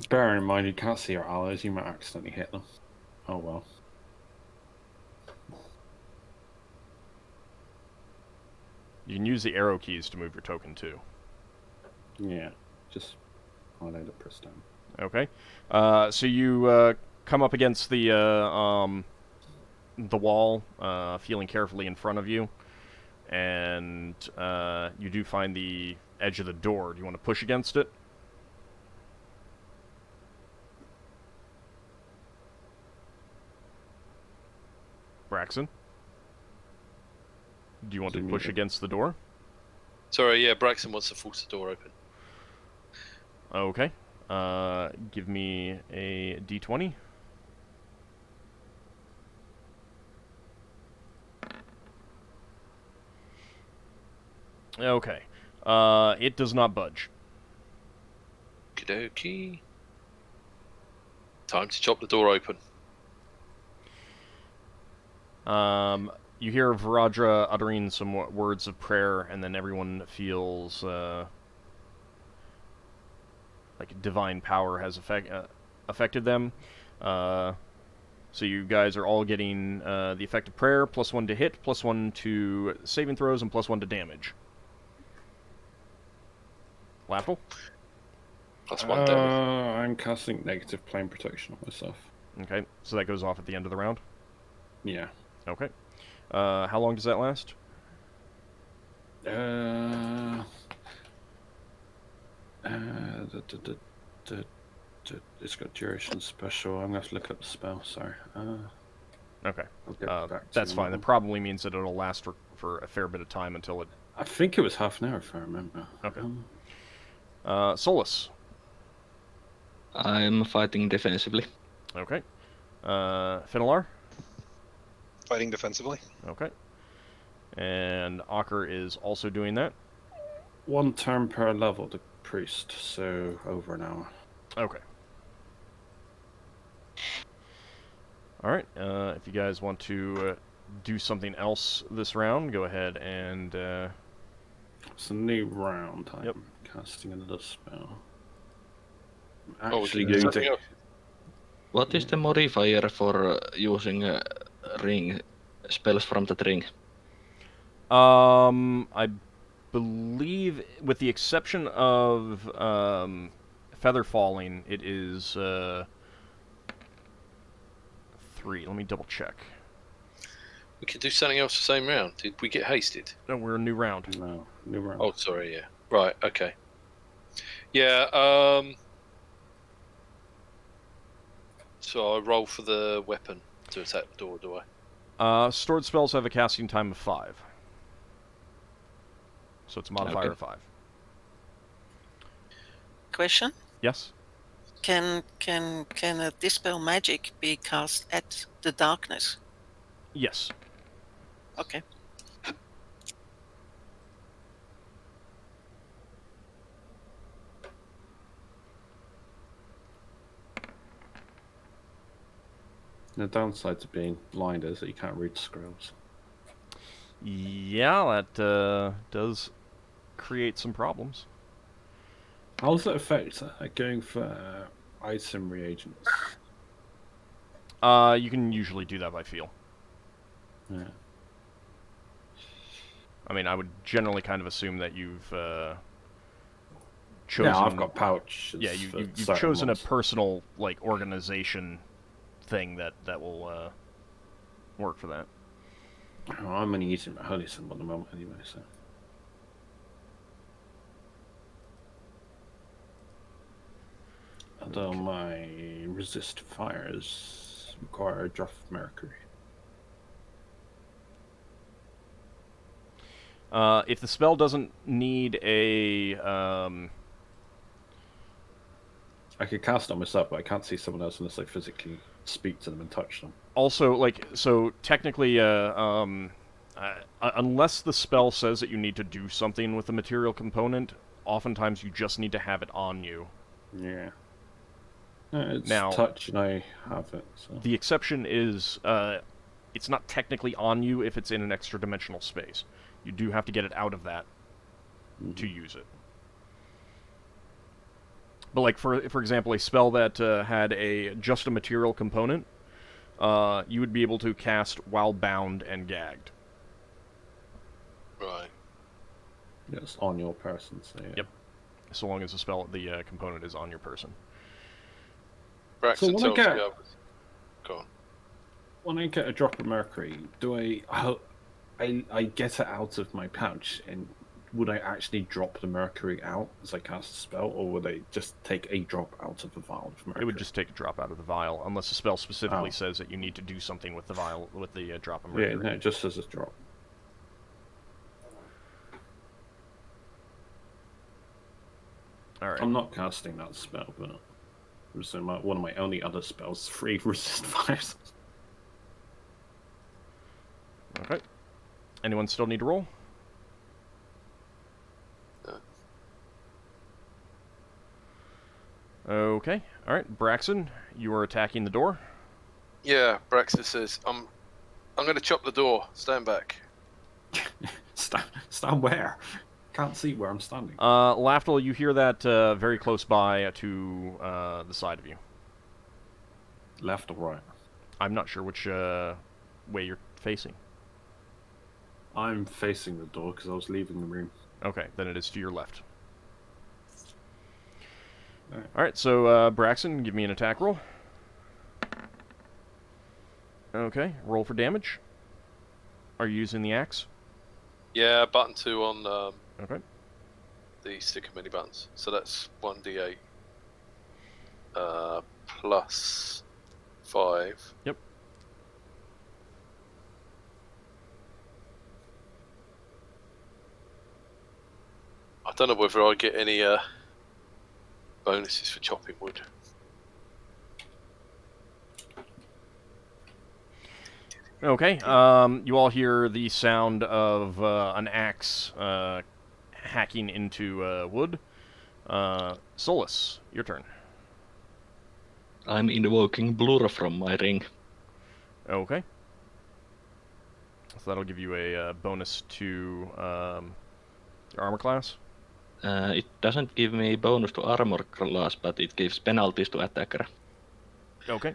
Bear in mind, you can't see your allies. You might accidentally hit them. Oh well. You can use the arrow keys to move your token too. Yeah, just highlight it, press down. Okay. So you come up against the wall, feeling carefully in front of you, and you do find the edge of the door. Do you want to push against it? Braxon? Do you want to push against the door? Sorry, yeah, Braxon wants to force the door open. Okay. Give me a d20. Okay. It does not budge. Okie Time to chop the door open. You hear Viradra uttering some words of prayer, and then everyone feels like divine power has affected them. So you guys are all getting the effect of prayer, +1 to hit, +1 to saving throws, and +1 to damage. Lafdul? +1 damage. I'm casting negative plane protection on myself. Okay, so that goes off at the end of the round? Yeah. Okay. How long does that last? It's got duration special. I'm going to have to look up the spell, sorry. Okay. I'll get back to That's you fine. on That that. probably means that it'll last for a fair bit of time until it... I think it was half an hour, if I remember. Okay. Solas. I'm fighting defensively. Okay. Finnel'ar. Fighting defensively. Okay. And Ockar is also doing that. 1 turn per level, the priest, so over an hour. Okay. Alright, if you guys want to do something else this round, go ahead and... It's a new round. I'm Yep. casting another spell. Oh, Actually, we can do going something to... else. What is the modifier for using ring spells from that ring? I believe, with the exception of feather falling, it is 3. Let me double check. We could do something else the same round. Did we get hasted? No, we're a new round. No, new round. Oh, sorry, yeah. Right, okay. Yeah, so I roll for the weapon to attack the door, do I? Stored spells have a casting time of 5. So it's a modifier Okay. of 5. Question: Yes? Can a dispel magic be cast at the darkness? Yes. Okay. The downside to being blind is that you can't read scrolls. Yeah, that does create some problems. How does that affect going for item reagents? You can usually do that by feel. Yeah. I mean, I would generally kind of assume that you've chosen... Yeah, I've got pouch. Yeah, you've chosen a personal, like, organization thing that will work for that. Oh, I'm only using my holy symbol at the moment anyway, so. Although my resist fires require a drop of mercury. If the spell doesn't need I could cast on myself, but I can't see someone else unless I physically speak to them and touch them. Also, like, so technically, unless the spell says that you need to do something with the material component, oftentimes you just need to have it on you. Yeah. It's Now, touch, and I have it. So. the exception is, it's not technically on you if it's in an extra dimensional space. You do have to get it out of that to use it. But like for example, a spell that had just a material component, you would be able to cast while bound and gagged. Right. Yes, on your person. So yeah. Yep. So long as the component is on your person. Braxon So when tells I get- the others. Go on. When I get a drop of mercury, do I get it out of my pouch, and would I actually drop the mercury out as I cast a spell, or would I just take a drop out of the vial of mercury? It would just take a drop out of the vial, unless the spell specifically Oh. says that you need to do something with the vial, with the drop of Yeah, mercury. no, it just as a drop. Alright. I'm not casting that spell, but it was one of my only other spells, free resist fires. Okay. Anyone still need to roll? Okay. Alright, Braxon, you are attacking the door. Yeah, Braxton says, I'm going to chop the door. Stand back. Stand where? Can't see where I'm standing. Lafdul, you hear that very close by to the side of you. Left or right? I'm not sure which way you're facing. I'm facing the door because I was leaving the room. Okay, then it is to your left. Alright. Alright, so Braxton, give me an attack roll. Okay, roll for damage. Are you using the axe? Yeah, button 2 on Okay. the sticker mini buttons. So that's 1d8 plus 5. Yep. I don't know whether I get any bonuses for chopping wood. Okay, you all hear the sound of an axe hacking into wood. Solas, your turn. I'm invoking Blur from my ring. Okay. So that'll give you a bonus to your armor class. It doesn't give me bonus to armor class, but it gives penalties to attacker. Okay.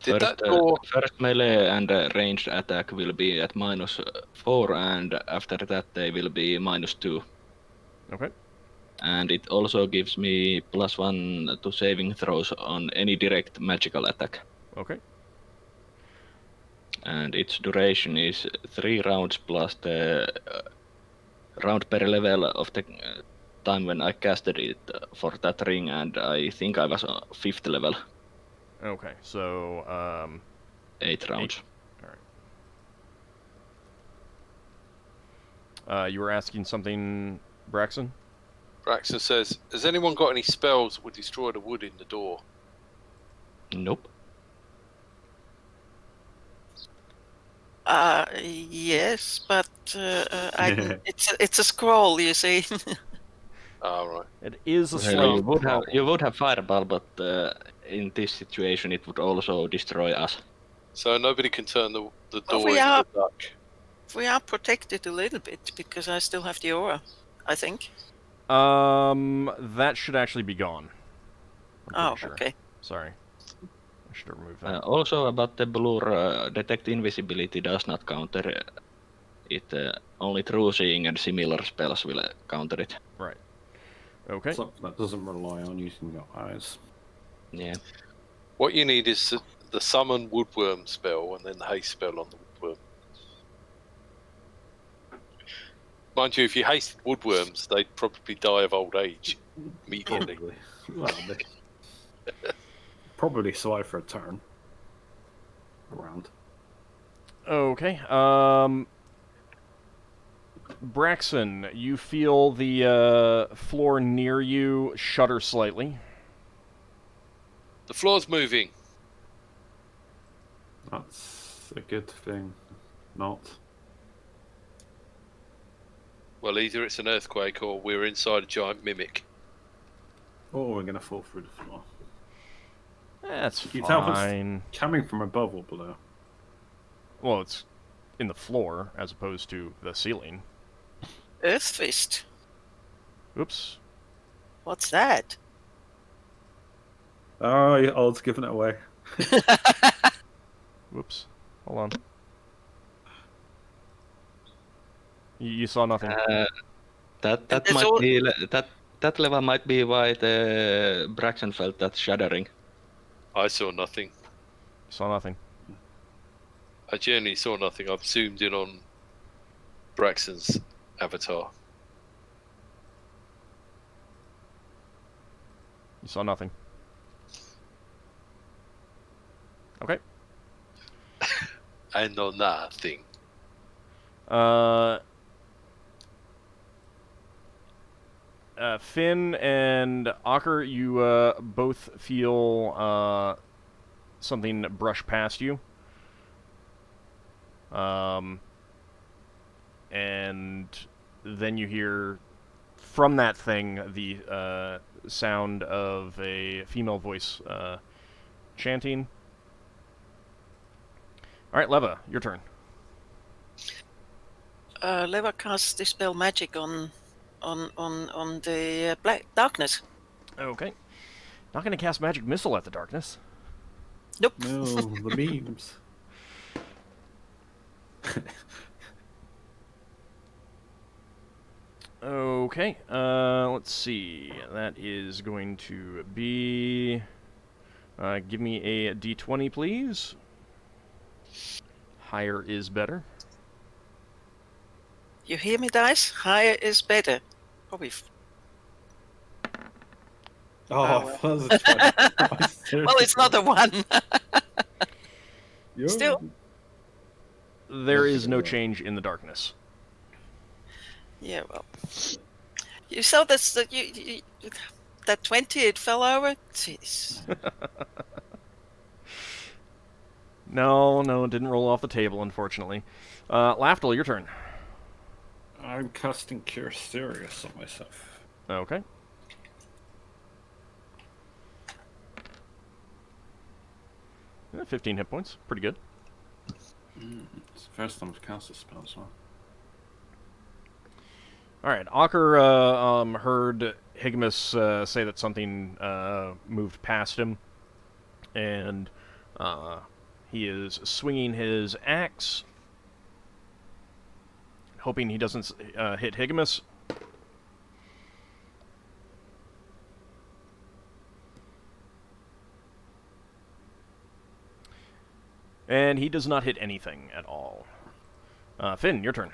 Did that door... First melee and ranged attack will be at -4, and after that they will be -2. Okay. And it also gives me +1 to saving throws on any direct magical attack. Okay. And its duration is 3 rounds plus the round per level of the time when I casted it for that ring, and I think I was 5th level. Okay, so 8 rounds. You were asking something, Braxon? Braxton says, has anyone got any spells that would destroy the wood in the door? Nope. Yes, but it's a scroll, you see. Ah, right. It is a Well, slight you would have fireball, but in this situation it would also destroy us. So nobody can turn the door we into are- a duck. We are protected a little bit because I still have the aura, I think. That should actually be gone. I'm Oh, pretty sure. okay. Sorry. I should have removed that. Also about the blur, detect invisibility does not counter it. Only true seeing and similar spells will counter it. Right. Okay. Something that doesn't rely on using your eyes. Yeah. What you need is the summon woodworm spell and then the haste spell on the woodworm. Mind you, if you hasted woodworms, they'd probably die of old age immediately. Probably. Well, probably survive for a turn. Around. Okay. Braxon, you feel the floor near you shudder slightly. The floor's moving. That's a good thing. Not. Well, either it's an earthquake or we're inside a giant mimic. Or we're gonna fall through the floor. That's You tell if fine. it's coming from above or below. Well, it's in the floor as opposed to the ceiling. Earth fist. Oops. What's that? Oh, your old's giving it away. Whoops. Hold on. You saw nothing. That there's might all- be that level might be why the Braxon felt that shuddering. I saw nothing. Saw nothing. I genuinely saw nothing. I've zoomed in on Braxon's avatar. You saw nothing. Okay. I know nothing. Finn and Ockar, you both feel something brush past you. And then you hear from that thing the sound of a female voice chanting. All right, Leva, your turn. Leva casts Dispel Magic on the black darkness. Okay. Not going to cast Magic Missile at the darkness. Nope. No, the memes. Okay, let's see. That is going to be... give me a d20, please. Higher is better. You hear me, dice? Higher is better. Probably. Oh, well. that was a 20. Well, it's not a 1. You're- Still. There is no Yeah. change in the darkness. Yeah, well. You saw this, that 20, it fell over? Jeez. No, it didn't roll off the table, unfortunately. Lafdul, your turn. I'm casting Cure Serious on myself. Okay. Yeah, 15 hit points. Pretty good. It's the first time I've cast a spell as well. Alright, Ockar heard Higimus say that something moved past him, and he is swinging his axe, hoping he doesn't hit Higimus. And he does not hit anything at all. Finn, your turn.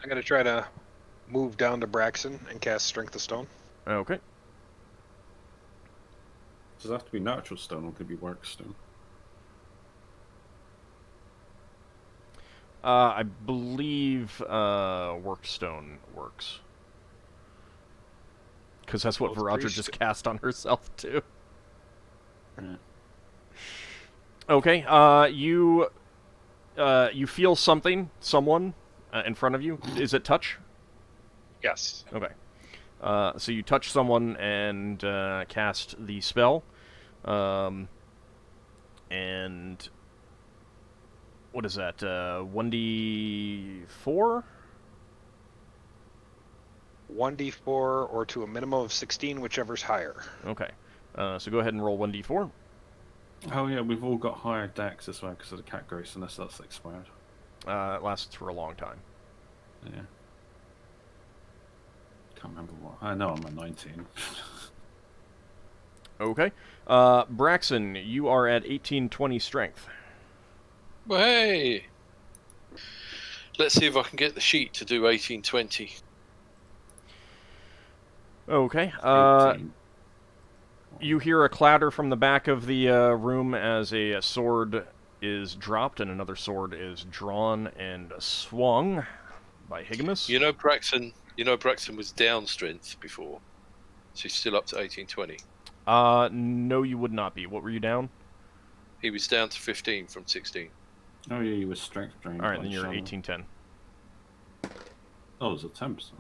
I'm going to try to move down to Braxon and cast Strength of Stone. Okay. Does it have to be natural stone or could it be work stone? I believe Workstone works. Because that's what Well, Viraja priest- just cast on herself, too. Yeah. Okay, you feel something, someone, in front of you. Is it touch? Yes. Okay. So you touch someone and cast the spell. And what is that? 1d4? 1d4 or to a minimum of 16, whichever's higher. Okay. So go ahead and roll 1d4. Oh yeah, we've all got higher decks as well because of the cat grace, unless that's expired. It lasts for a long time. Yeah. Can't remember what. I know I'm at 19. Okay. Braxon, you are at 1820 strength. Well, hey! Let's see if I can get the sheet to do 1820. Okay. 18. You hear a clatter from the back of the room as a sword is dropped and another sword is drawn and swung by Higimus. You know Braxon was down strength before. So he's still up to 1820. No, you would not be. What were you down? He was down to 15 from 16. Oh yeah, you were strength drained. All right, by then you're shadow. 1810. Oh, it was a 10%.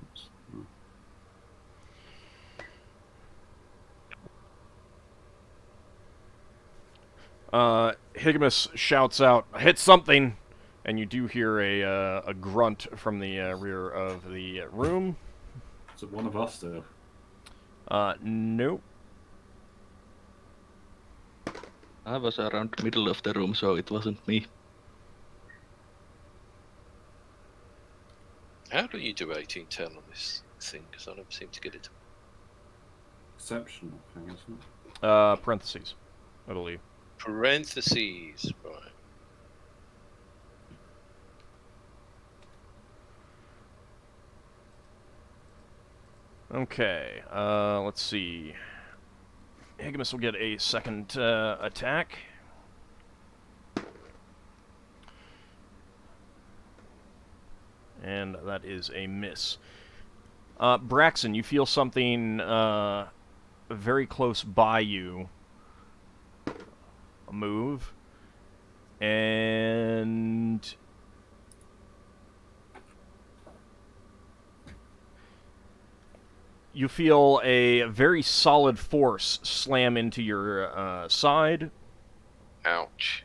Higamus shouts out, "Hit something!" And you do hear a grunt from the rear of the room. Is it one of us though? Nope. I was around the middle of the room, so it wasn't me. How do you do 1810 on this thing? Because I never seem to get it. Exceptional thing, isn't it? Parentheses, I believe. Parentheses, right. Okay, let's see. Higamus will get a second attack. And that is a miss. Braxon, you feel something very close by you move. And you feel a very solid force slam into your side. Ouch.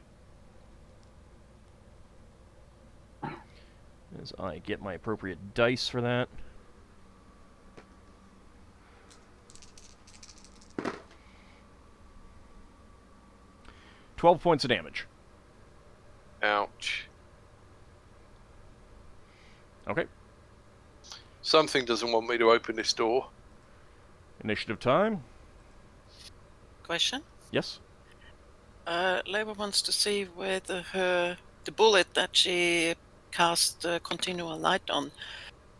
As I get my appropriate dice for that. $12 points of damage. Ouch. Okay. Something doesn't want me to open this door. Initiative time. Question? Yes. Labour wants to see whether the bullet that she cast continual light on,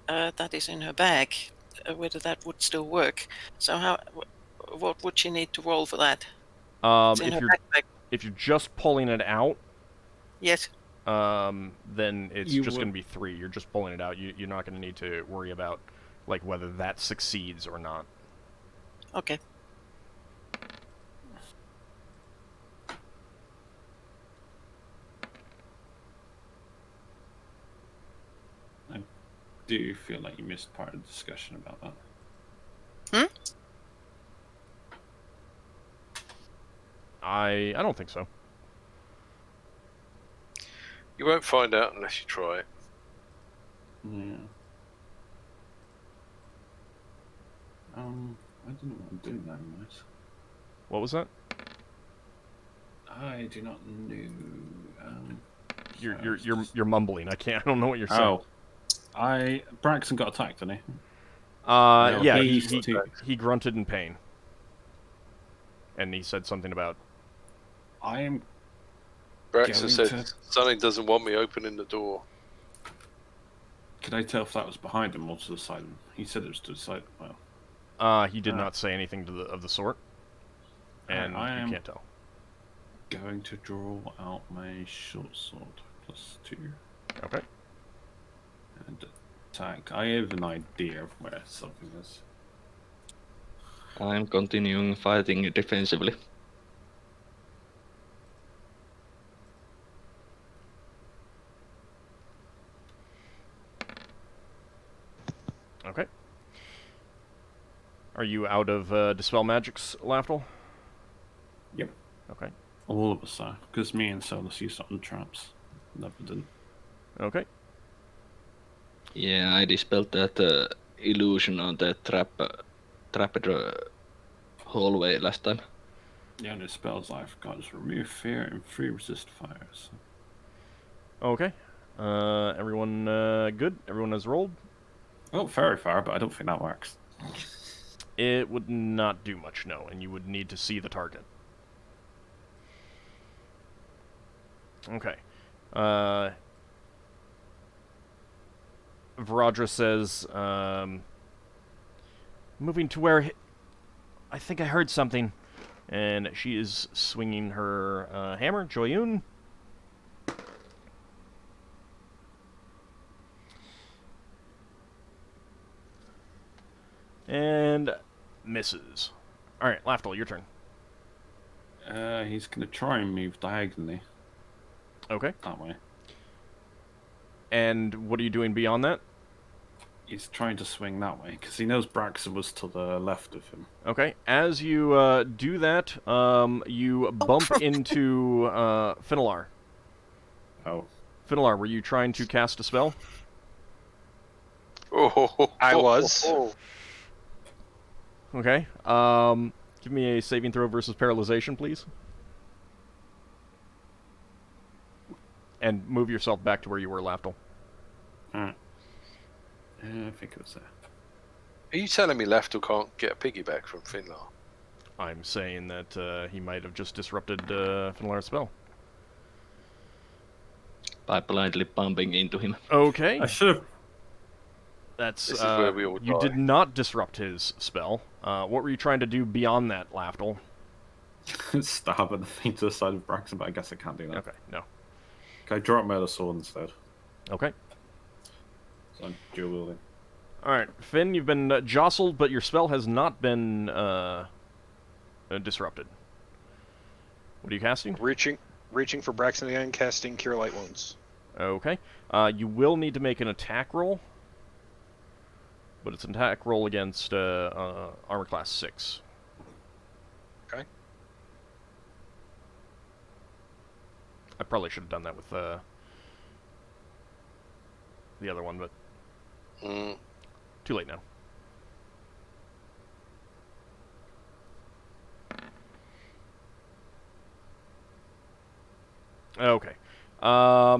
that is in her bag, whether that would still work. So what would she need to roll for that? It's in her backpack. If you're just pulling it out, Yes. then it's You just would- going to be 3. You're just pulling it out. You're not going to need to worry about like whether that succeeds or not. Okay. Do you feel like you missed part of the discussion about that? I don't think so. You won't find out unless you try it. Yeah. I don't know what I'm doing now, mate. What was that? I do not know. You're mumbling. I don't know what you're saying. Oh, Braxon got attacked, didn't he? Yeah, he's he grunted in pain, and he said something about. I am. Braxon Going said to- something doesn't want me opening the door. Could I tell if that was behind him or to the side of him? He said it was to the side. Well, He did not say anything of the sort, and I you am can't tell. going to draw out my short sword +2 Okay. and attack. I have an idea of where something is. I'm continuing fighting defensively. Okay. Are you out of Dispel Magics, Lafdul? Yep. Okay. All of us are, because me and Solas used it on traps. Never didn't. Okay. Yeah, I dispelled that illusion on the trapped hallway last time. The only spells I've got is remove fear and free resist fires. Okay. Everyone good? Everyone has rolled? Oh, very far, but I don't think that works. It would not do much, no, and you would need to see the target. Okay. Varadra says, moving to where I think I heard something. And she is swinging her hammer, Joyun. And misses. All right, Lafdul, your turn. He's going to try and move diagonally Okay. that way. And what are you doing beyond that? He's trying to swing that way because he knows Braxon was to the left of him. Okay. As you do that, you bump into Finnel'ar. Oh. Finnel'ar, were you trying to cast a spell? I was. Okay. Give me a saving throw versus paralyzation, please. And move yourself back to where you were, Lafdul. Alright. I think it was there. Are you telling me Lafdul can't get a piggyback from Finnel'ar? I'm saying that he might have just disrupted Finnel'ar's spell. By blindly bumping into him. Okay. I should have. That's This is where we all you die. did not disrupt his spell. What were you trying to do beyond that, Lafdul? Stab at the thing to the side of Braxon, but I guess I can't do that. Okay, no. Can I drop my other sword instead? Okay. So I'm dual wielding. Alright, Finn, you've been jostled, but your spell has not been disrupted. What are you casting? Reaching for Braxton again, casting Cure Light Wounds. Okay. You will need to make an attack roll. But it's an attack roll against armor class 6. Okay. I probably should have done that with the other one, but too late now. Okay. Let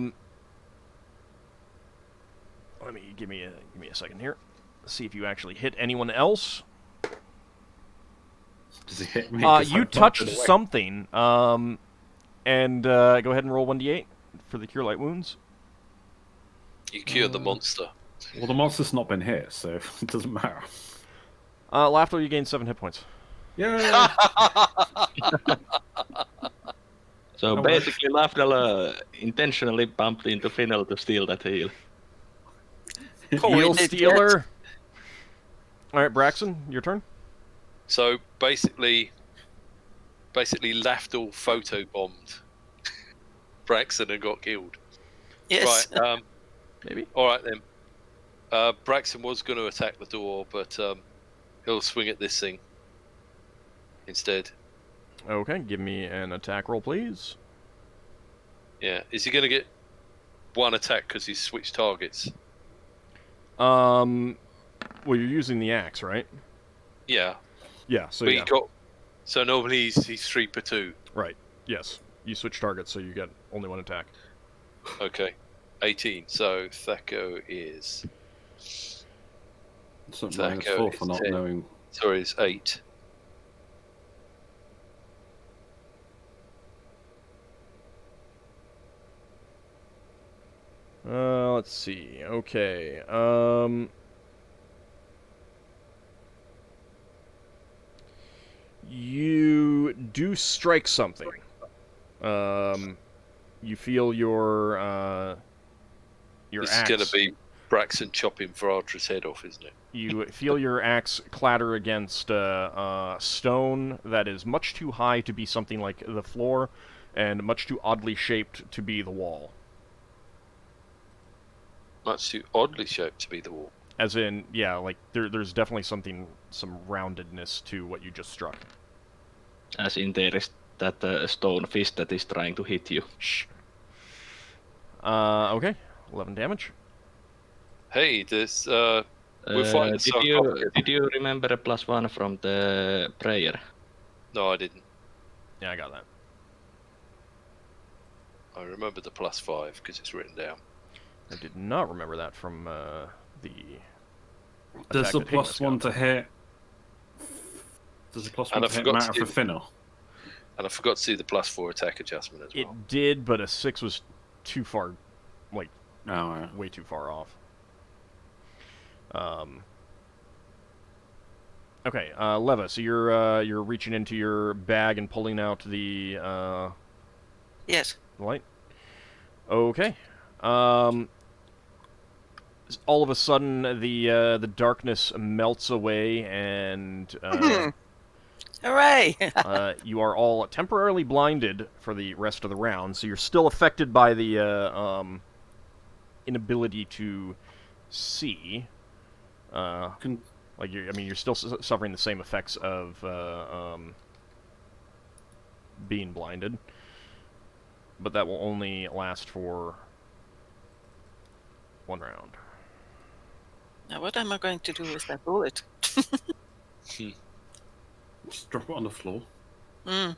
me give me a second here. See if you actually hit anyone else. Does he hit me? 'Cause You I bumped touched it away. something. And go ahead and roll 1d8 for the Cure Light Wounds. You cured the monster. Well, the monster's not been hit, so it doesn't matter. Lafdul, you gain 7 hit points. Yeah. So Oh, basically, Lafdul intentionally bumped into Finnel to steal that heal. Heal Stealer. All right, Braxon, your turn. So basically Lafdul photobombed Braxon and got killed. Yes. Right. Maybe. All right then. Braxon was going to attack the door, but he'll swing at this thing instead. Okay, give me an attack roll, please. Yeah. Is he going to get one attack because he's switched targets? Well, you're using the axe, right? Yeah. Yeah. So But yeah. he got. So normally he's 3 per 2. Right. Yes. You switch targets, so you get only one attack. Okay. 18. So Thaco is. Something minus Thaco 4 for is not 10. knowing. Sorry, it's 8. Let's see. Okay. You do strike something. You feel your This axe. is going to be Braxon chopping Varadra's head off, isn't it? You feel your axe clatter against stone that is much too high to be something like the floor, and much too oddly shaped to be the wall. Much too oddly shaped to be the wall. As in, yeah, like there's definitely some roundedness to what you just struck. As in there is that stone fist that is trying to hit you. Shh. Okay, 11 damage. Hey, this we're fighting Did you remember a +1 from the prayer? No, I didn't. Yeah, I got that. I remember the +5 because it's written down. I did not remember that from the. Does attack the that Ignis +1 got. to hit? Does the +1 And I to hit forgot matter to for do- Finnel? And I forgot to do the +4 attack adjustment as well. It did, but a 6 was too far, like Oh, alright. way too far off. Okay, Leva. So you're reaching into your bag and pulling out the Yes. light. Okay. All of a sudden, the darkness melts away, and Hooray! You are all temporarily blinded for the rest of the round, so you're still affected by the inability to see. Like you're still suffering the same effects of being blinded, but that will only last for 1 round. Now, what am I going to do with that bullet? Just drop it on the floor. Mm.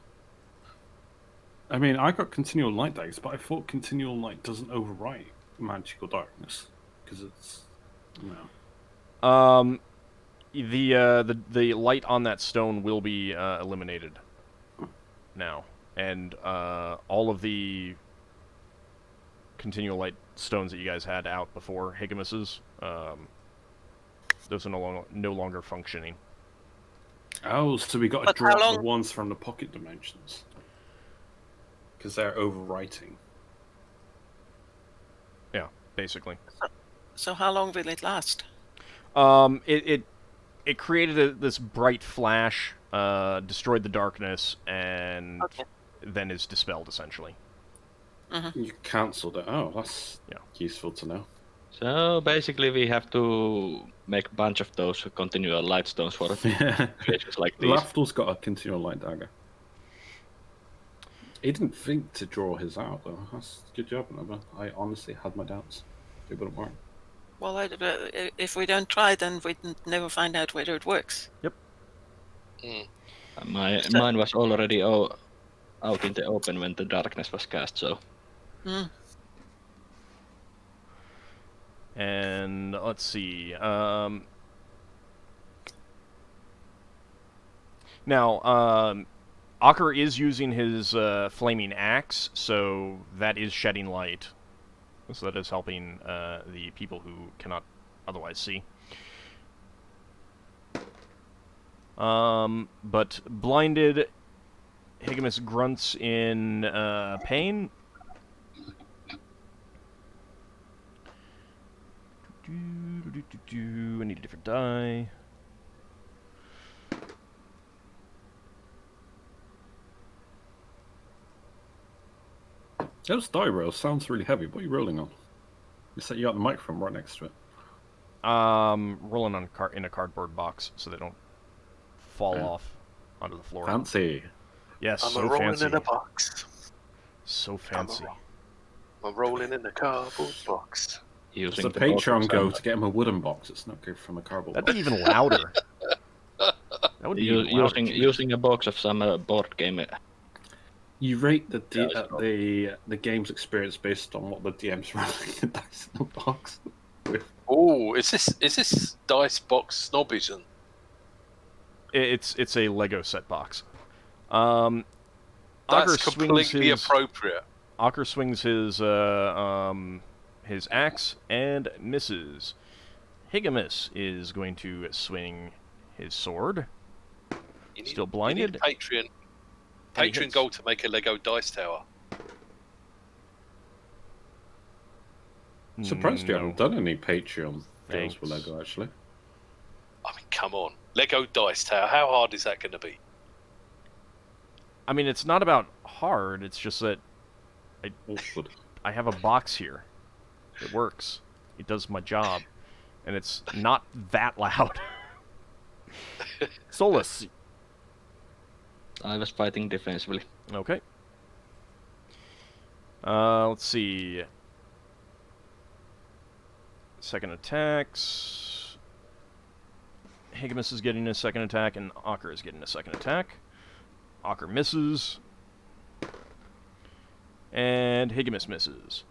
I mean, I got continual light dice, but I thought continual light doesn't overwrite magical darkness because it's The light on that stone will be eliminated now, and all of the continual light stones that you guys had out before Higimus's, those are no longer functioning. Oh, so we got to But how drop long- the ones from the pocket dimensions because they're overwriting. Yeah, basically. So how long will it last? It created this bright flash, destroyed the darkness, and Okay. then is dispelled essentially. You cancelled it. Oh, that's useful to know. So basically, we have to make a bunch of those continual light stones for creatures like these. Lafdul's got a continual light dagger. He didn't think to draw his out, though. That's a good job, Nova. I honestly had my doubts. It wouldn't work. Well, if we don't try, then we'd never find out whether it works. Yep. Mine was already out in the open when the darkness was cast, so... Mm. And let's see. Now, Ockar is using his flaming axe, so that is shedding light. So that is helping the people who cannot otherwise see. But blinded, Higimus grunts in pain. I need a different die. Those die rolls sounds really heavy. What are you rolling on? You set you got the microphone right next to it. Rolling on in a cardboard box so they don't fall off onto the floor. Fancy. Yes, I'm so rolling fancy. in a box. So fancy. I'm rolling in a cardboard box. It's a Patreon go to get him a wooden box. It's not good from a cardboard That'd box. be even louder. That would be even louder. Using a box of some board game. You rate the game's experience based on what the DM's rolling the dice in the box. Oh, is this dice box snobism? It's a Lego set box. That's Ockar completely appropriate. Ockar swings his axe and misses. Higimus is going to swing his sword. Still blinded. You need Patreon goal to make a Lego dice tower. Surprised you haven't done any Patreon things for Thanks. Lego, actually. I mean, come on. Lego dice tower, how hard is that going to be? I mean, it's not about hard. It's just that Awkward. I have a box here. It works. It does my job. And it's not that loud. Solas. I was fighting defensively. Okay. Let's see. Second attacks. Higimus is getting a second attack, and Ockar is getting a second attack. Ockar misses. And Higimus misses.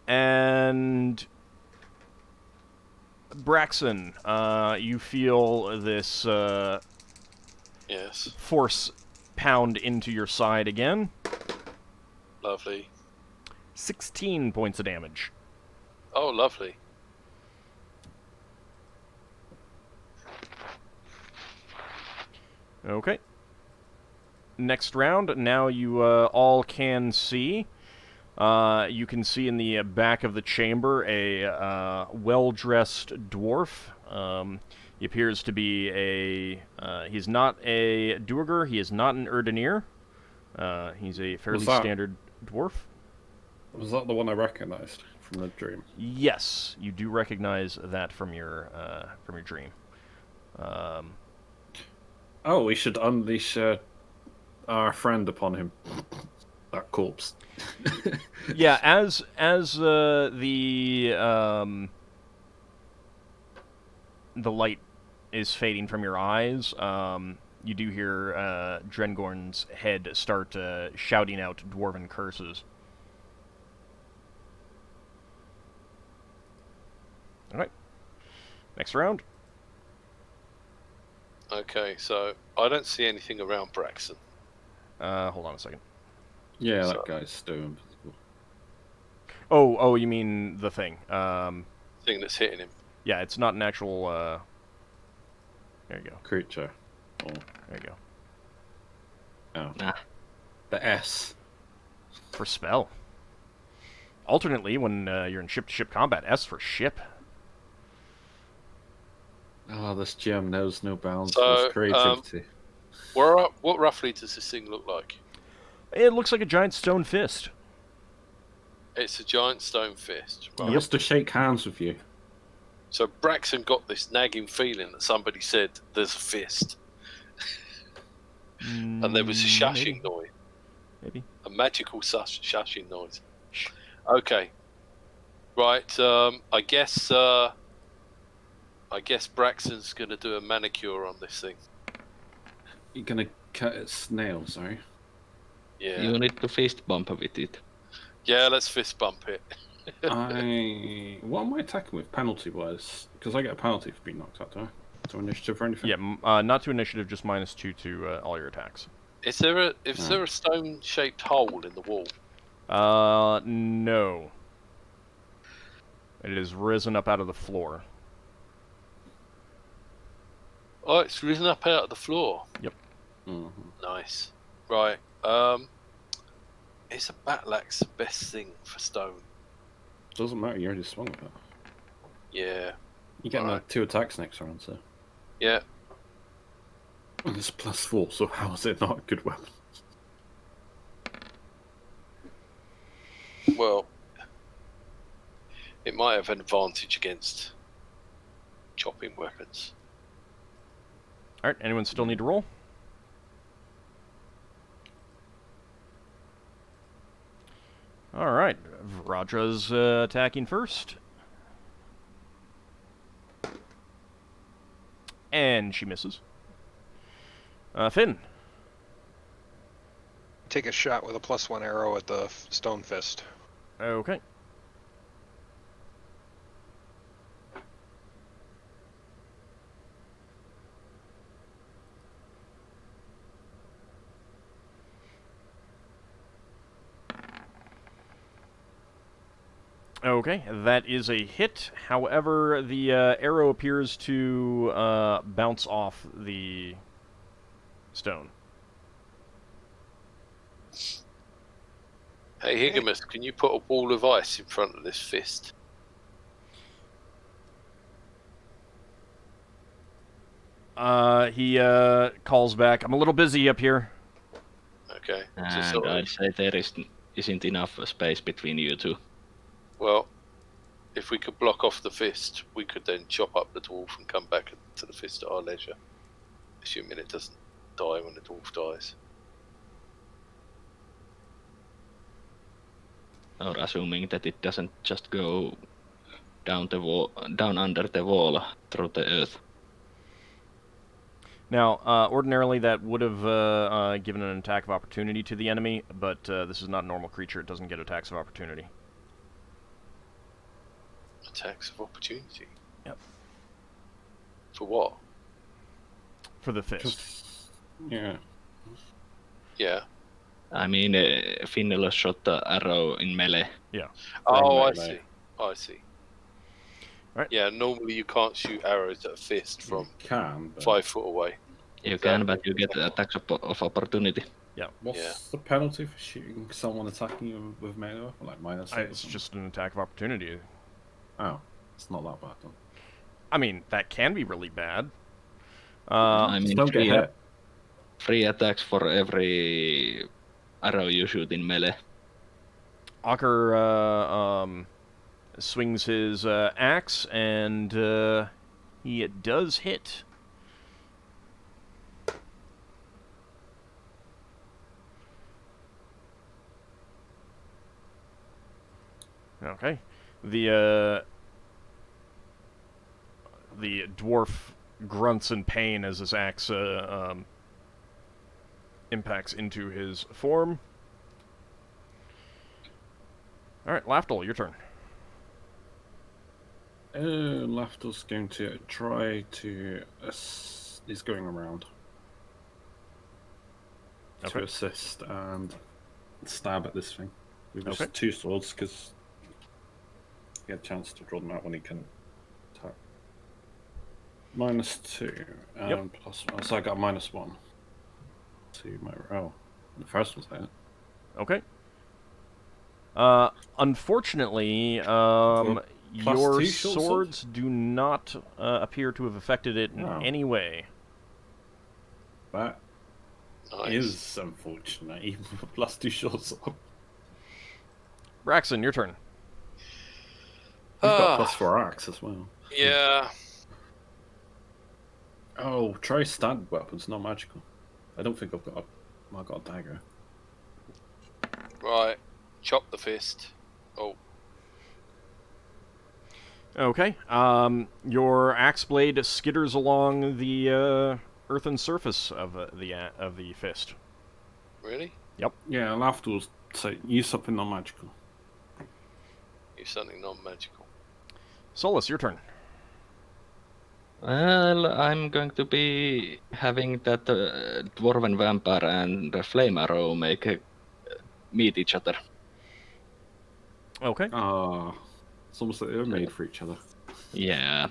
And Braxon, you feel this Yes. force pound into your side again. Lovely. 16 points of damage. Oh, lovely. Okay. Next round, now you all can see. You can see in the back of the chamber a well-dressed dwarf. He appears to be he's not a Duergar, he is not an Erdineer. He's a fairly standard dwarf. Was that the one I recognized from the dream? Yes, you do recognize that from your dream. Oh, we should unleash our friend upon him. That corpse. Yeah, as the light is fading from your eyes, you do hear Drengorn's head start shouting out dwarven curses. All right. Next round. Okay, so I don't see anything around Braxon. Hold on a second. Yeah, So- that guy's still invisible. Oh, you mean the thing? Thing that's hitting him. Yeah, it's not an actual. There you go. Creature. Oh, There you go. oh. Nah. The S. For spell. Alternately, when you're in ship-to-ship combat, S for ship. Oh, this gem knows no bounds So, for its creativity. What roughly does this thing look like? It looks like a giant stone fist. It's a giant stone fist. He Right? wants to shake hands with you. So Braxon got this nagging feeling that somebody said, "There's a fist," and there was a shushing noise, Maybe. a magical shushing noise. Okay, right. I guess Braxton's gonna do a manicure on this thing. You're gonna cut its nails, are you? Yeah, You need to fist bump with it. yeah. Let's fist bump it. What am I attacking with penalty-wise? Because I get a penalty for being knocked out, do I? To initiative or anything? Yeah, not to initiative, just -2 to all your attacks. Is there a stone-shaped hole in the wall? No. It has risen up out of the floor. Oh, it's risen up out of the floor. Mm-hmm. Nice. Right. Is a battle axe the best thing for stone? Doesn't matter, you already swung with it. Yeah. You're getting Alright. 2 attacks next round, so. Yeah. And it's +4, so how is it not a good weapon? Well, it might have an advantage against chopping weapons. Alright, anyone still need to roll? Alright, Vradra's attacking first. And she misses. Finn. Take a shot with a +1 arrow at the stone fist. Okay. Okay, that is a hit. However, the arrow appears to bounce off the stone. Hey, Higamus, can you put a wall of ice in front of this fist? He calls back, I'm a little busy up here. Okay. So And sort of- I'd say there isn't enough space between you two. well, if we could block off the fist, we could then chop up the dwarf and come back to the fist at our leisure. Assuming it doesn't die when the dwarf dies. Or assuming that it doesn't just go down the wall, down under the wall through the earth. Now, ordinarily that would have given an attack of opportunity to the enemy, but this is not a normal creature. It doesn't get attacks of opportunity. Attacks of opportunity. Yep. For what? For the fist. Just, yeah. Yeah. I mean, Finnel'ar shot the arrow in melee. Oh, I melee. see. I see. Right. Yeah, normally you can't shoot arrows at a fist from You can, but 5 foot away. You can, but you get attacks of opportunity. What's the penalty for shooting someone attacking you with melee weapon? Like minus 8 or It's something? just an attack of opportunity. Oh, it's not that bad then. I mean, that can be really bad. I Just mean, don't get hit. 3 attacks for every arrow you shoot in melee. Ockar swings his axe, and he does hit. Okay. The dwarf grunts in pain as his axe impacts into his form. Alright, Lafdul, your turn. Lafdul's going to try to... he's going around. Okay. To assist and stab at this thing. With just Okay. 2 swords, because he had a chance to draw them out when he can attack. -2 and Yep. +1. So I got -1 to my... Oh, the first one's hit. Okay. Unfortunately, Plus your 2 short sword? swords do not appear to have affected it in Oh. any way. That Nice. is unfortunate. Even +2 short sword. Braxon, your turn. You've got Ah. +4 axe as well. Yeah. Oh, try standard weapons, not magical. I don't think I've got a dagger. Right. Chop the fist. Oh. Okay. Your axe blade skitters along the earthen surface of the fist. Really? Yeah, Lafdul say use something non magical. Use something non-magical. Solas, your turn. Well, I'm going to be having that dwarven vampire and the flame arrow meet each other. Okay. It's almost like they're made for each other. Yeah.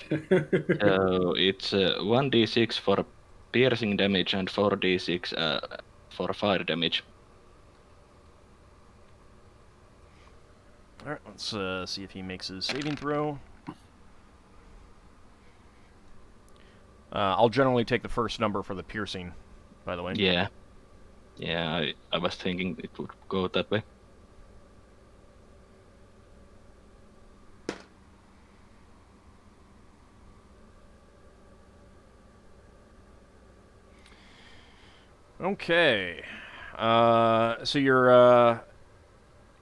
So it's 1d6 for piercing damage and 4d6 for fire damage. All right. Let's see if he makes his saving throw. I'll generally take the first number for the piercing, by the way. Yeah. Yeah, I was thinking it would go that way. Okay. So your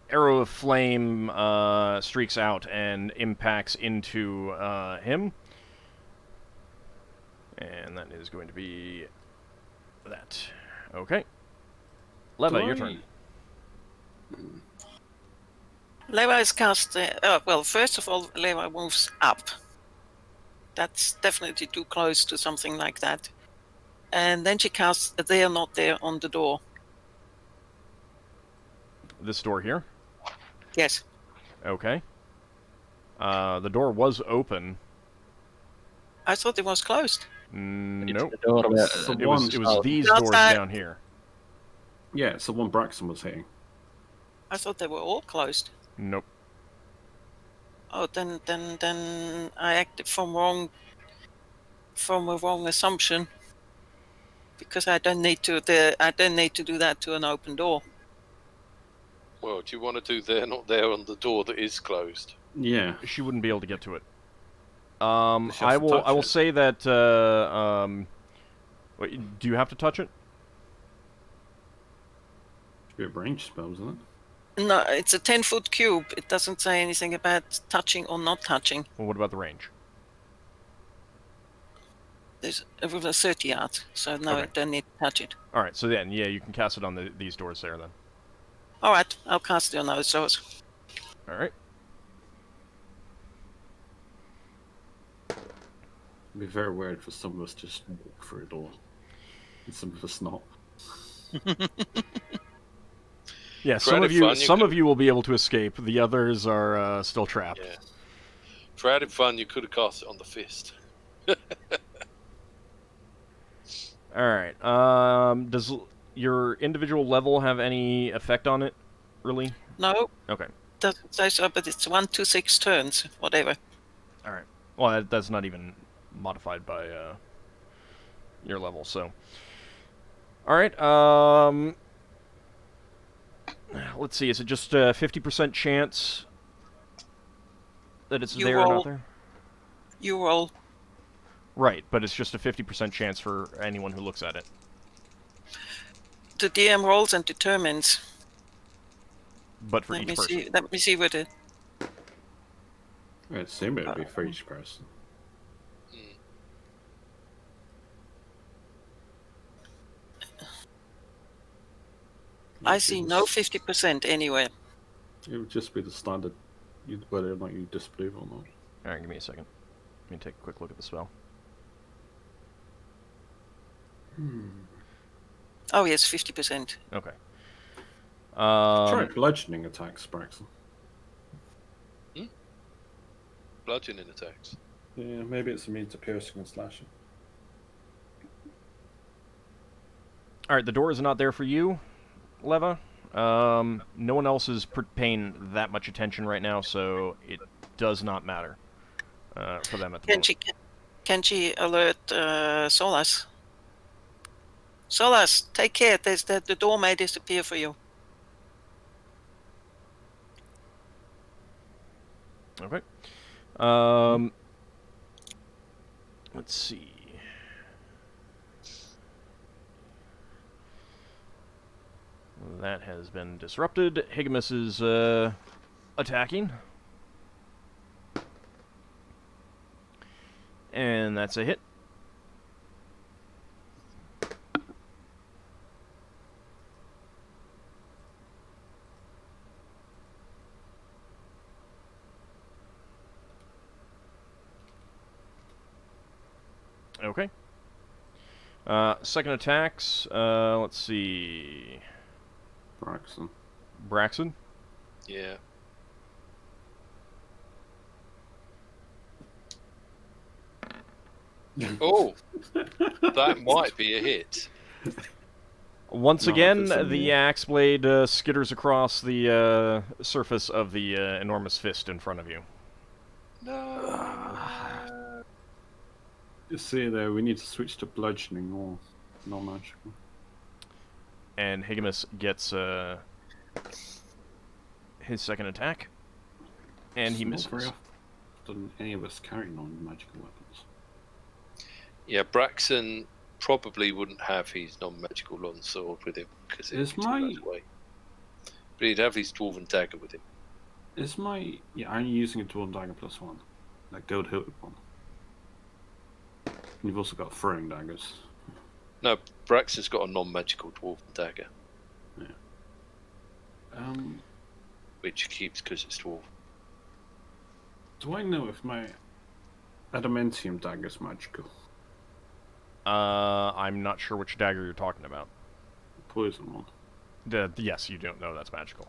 arrow of flame streaks out and impacts into him. And that is going to be that. Okay. Leva, your turn. Leva is cast. Well, first of all, Leva moves up. That's definitely too close to something like that. And then she casts They Are Not There on the door. This door here? Yes. Okay. The door was open. I thought it was closed. Nope. It's the door where, So It was south. these Last doors time- down here. Yeah, it's the one Braxon was hitting. I thought they were all closed. Nope. Oh, then I acted from a wrong assumption. Because I don't need to do that to an open door. Well, do you want to do They're Not There on the door that is closed? Yeah. She wouldn't be able to get to it. She has I to will touch it. say that wait, do you have to touch it? Should be a range spell, isn't it? No, it's a 10-foot cube. It doesn't say anything about touching or not touching. Well, what about the range? There's over 30 yards, so no, Okay. I don't need to touch it. All right, so then, yeah, you can cast it on these doors there then. All right, I'll cast it on those doors. All right. It'd be very weird for some of us to just walk through a door. And some of us not. Yeah, For some added of you, fun, you some could- of you will be able to escape. The others are still trapped. Yeah. For added fun, you could have cast it on the fist. All right. your individual level have any effect on it, really? No, Okay. doesn't say so, but it's 1 to 6 turns, whatever. All right. Well, that's not even modified by your level, so. All right. Let's see. Is it just a 50% chance that it's You there or roll. not there? You roll. Right, but it's just a 50% chance for anyone who looks at it. The DM rolls and determines. But for each person. Let me see what it. It seemed it would be for each person. I see no 50% anywhere. It would just be the standard, whether or not you disbelieve or not. Alright, give me a second. Let me take a quick look at the spell. Oh yes, 50%. Okay. Try bludgeoning attacks, Braxon. Bludgeoning attacks. Yeah, maybe it's immune to piercing and slashing. Alright, the door is not there for you, Leva. No one else is paying that much attention right now, so it does not matter for them at the moment. Can she alert Solas? Solas, take care. The door may disappear for you. Okay. Let's see. That has been disrupted. Higamus is attacking. And that's a hit. Okay. Second attacks. Let's see. Braxon. Yeah. Oh, that might be a hit. Once No, again, if it's in the the- axe blade skitters across the surface of the enormous fist in front of you. No. You see there, we need to switch to bludgeoning or non-magical. And Higamus gets his second attack. And he It's not misses. very often any of us carry non-magical weapons. Yeah, Braxon probably wouldn't have his non-magical longsword with him because Is it's my- away. But he'd have his dwarven dagger with him. Is my... Yeah, I'm using a dwarven dagger +1. That gold hilted one. And you've also got throwing daggers. No, Braxton's got a non-magical dwarven dagger, which he keeps because it's dwarven. Do I know if my adamantium dagger is magical? I'm not sure which dagger you're talking about. Poison one. Yes, you don't know that's magical.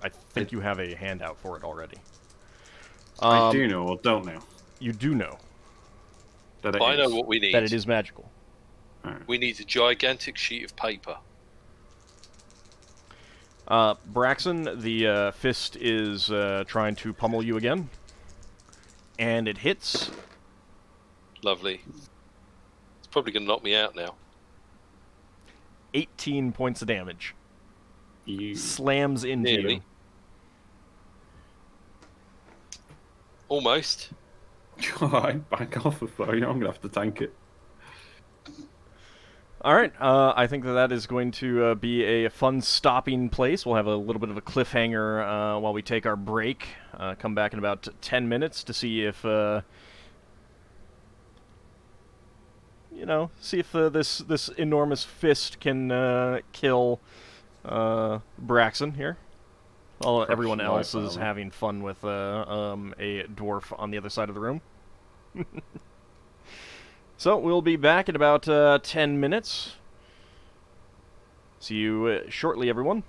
I think you have a handout for it already. I do know or don't know. You do know That it I know is. what we need. that it is magical. Alright. We need a gigantic sheet of paper. Braxon, the fist is trying to pummel you again. And it hits. Lovely. It's probably going to knock me out now. 18 points of damage. You... Slams into Nearly. you. Almost. Alright, back off of fire. I'm going to have to tank it. Alright, I think that is going to be a fun stopping place. We'll have a little bit of a cliffhanger while we take our break. Come back in about 10 minutes to see if, this enormous fist can kill Braxon here. While everyone life else is armor. having fun with a dwarf on the other side of the room. So, we'll be back in about 10 minutes. See you shortly, everyone.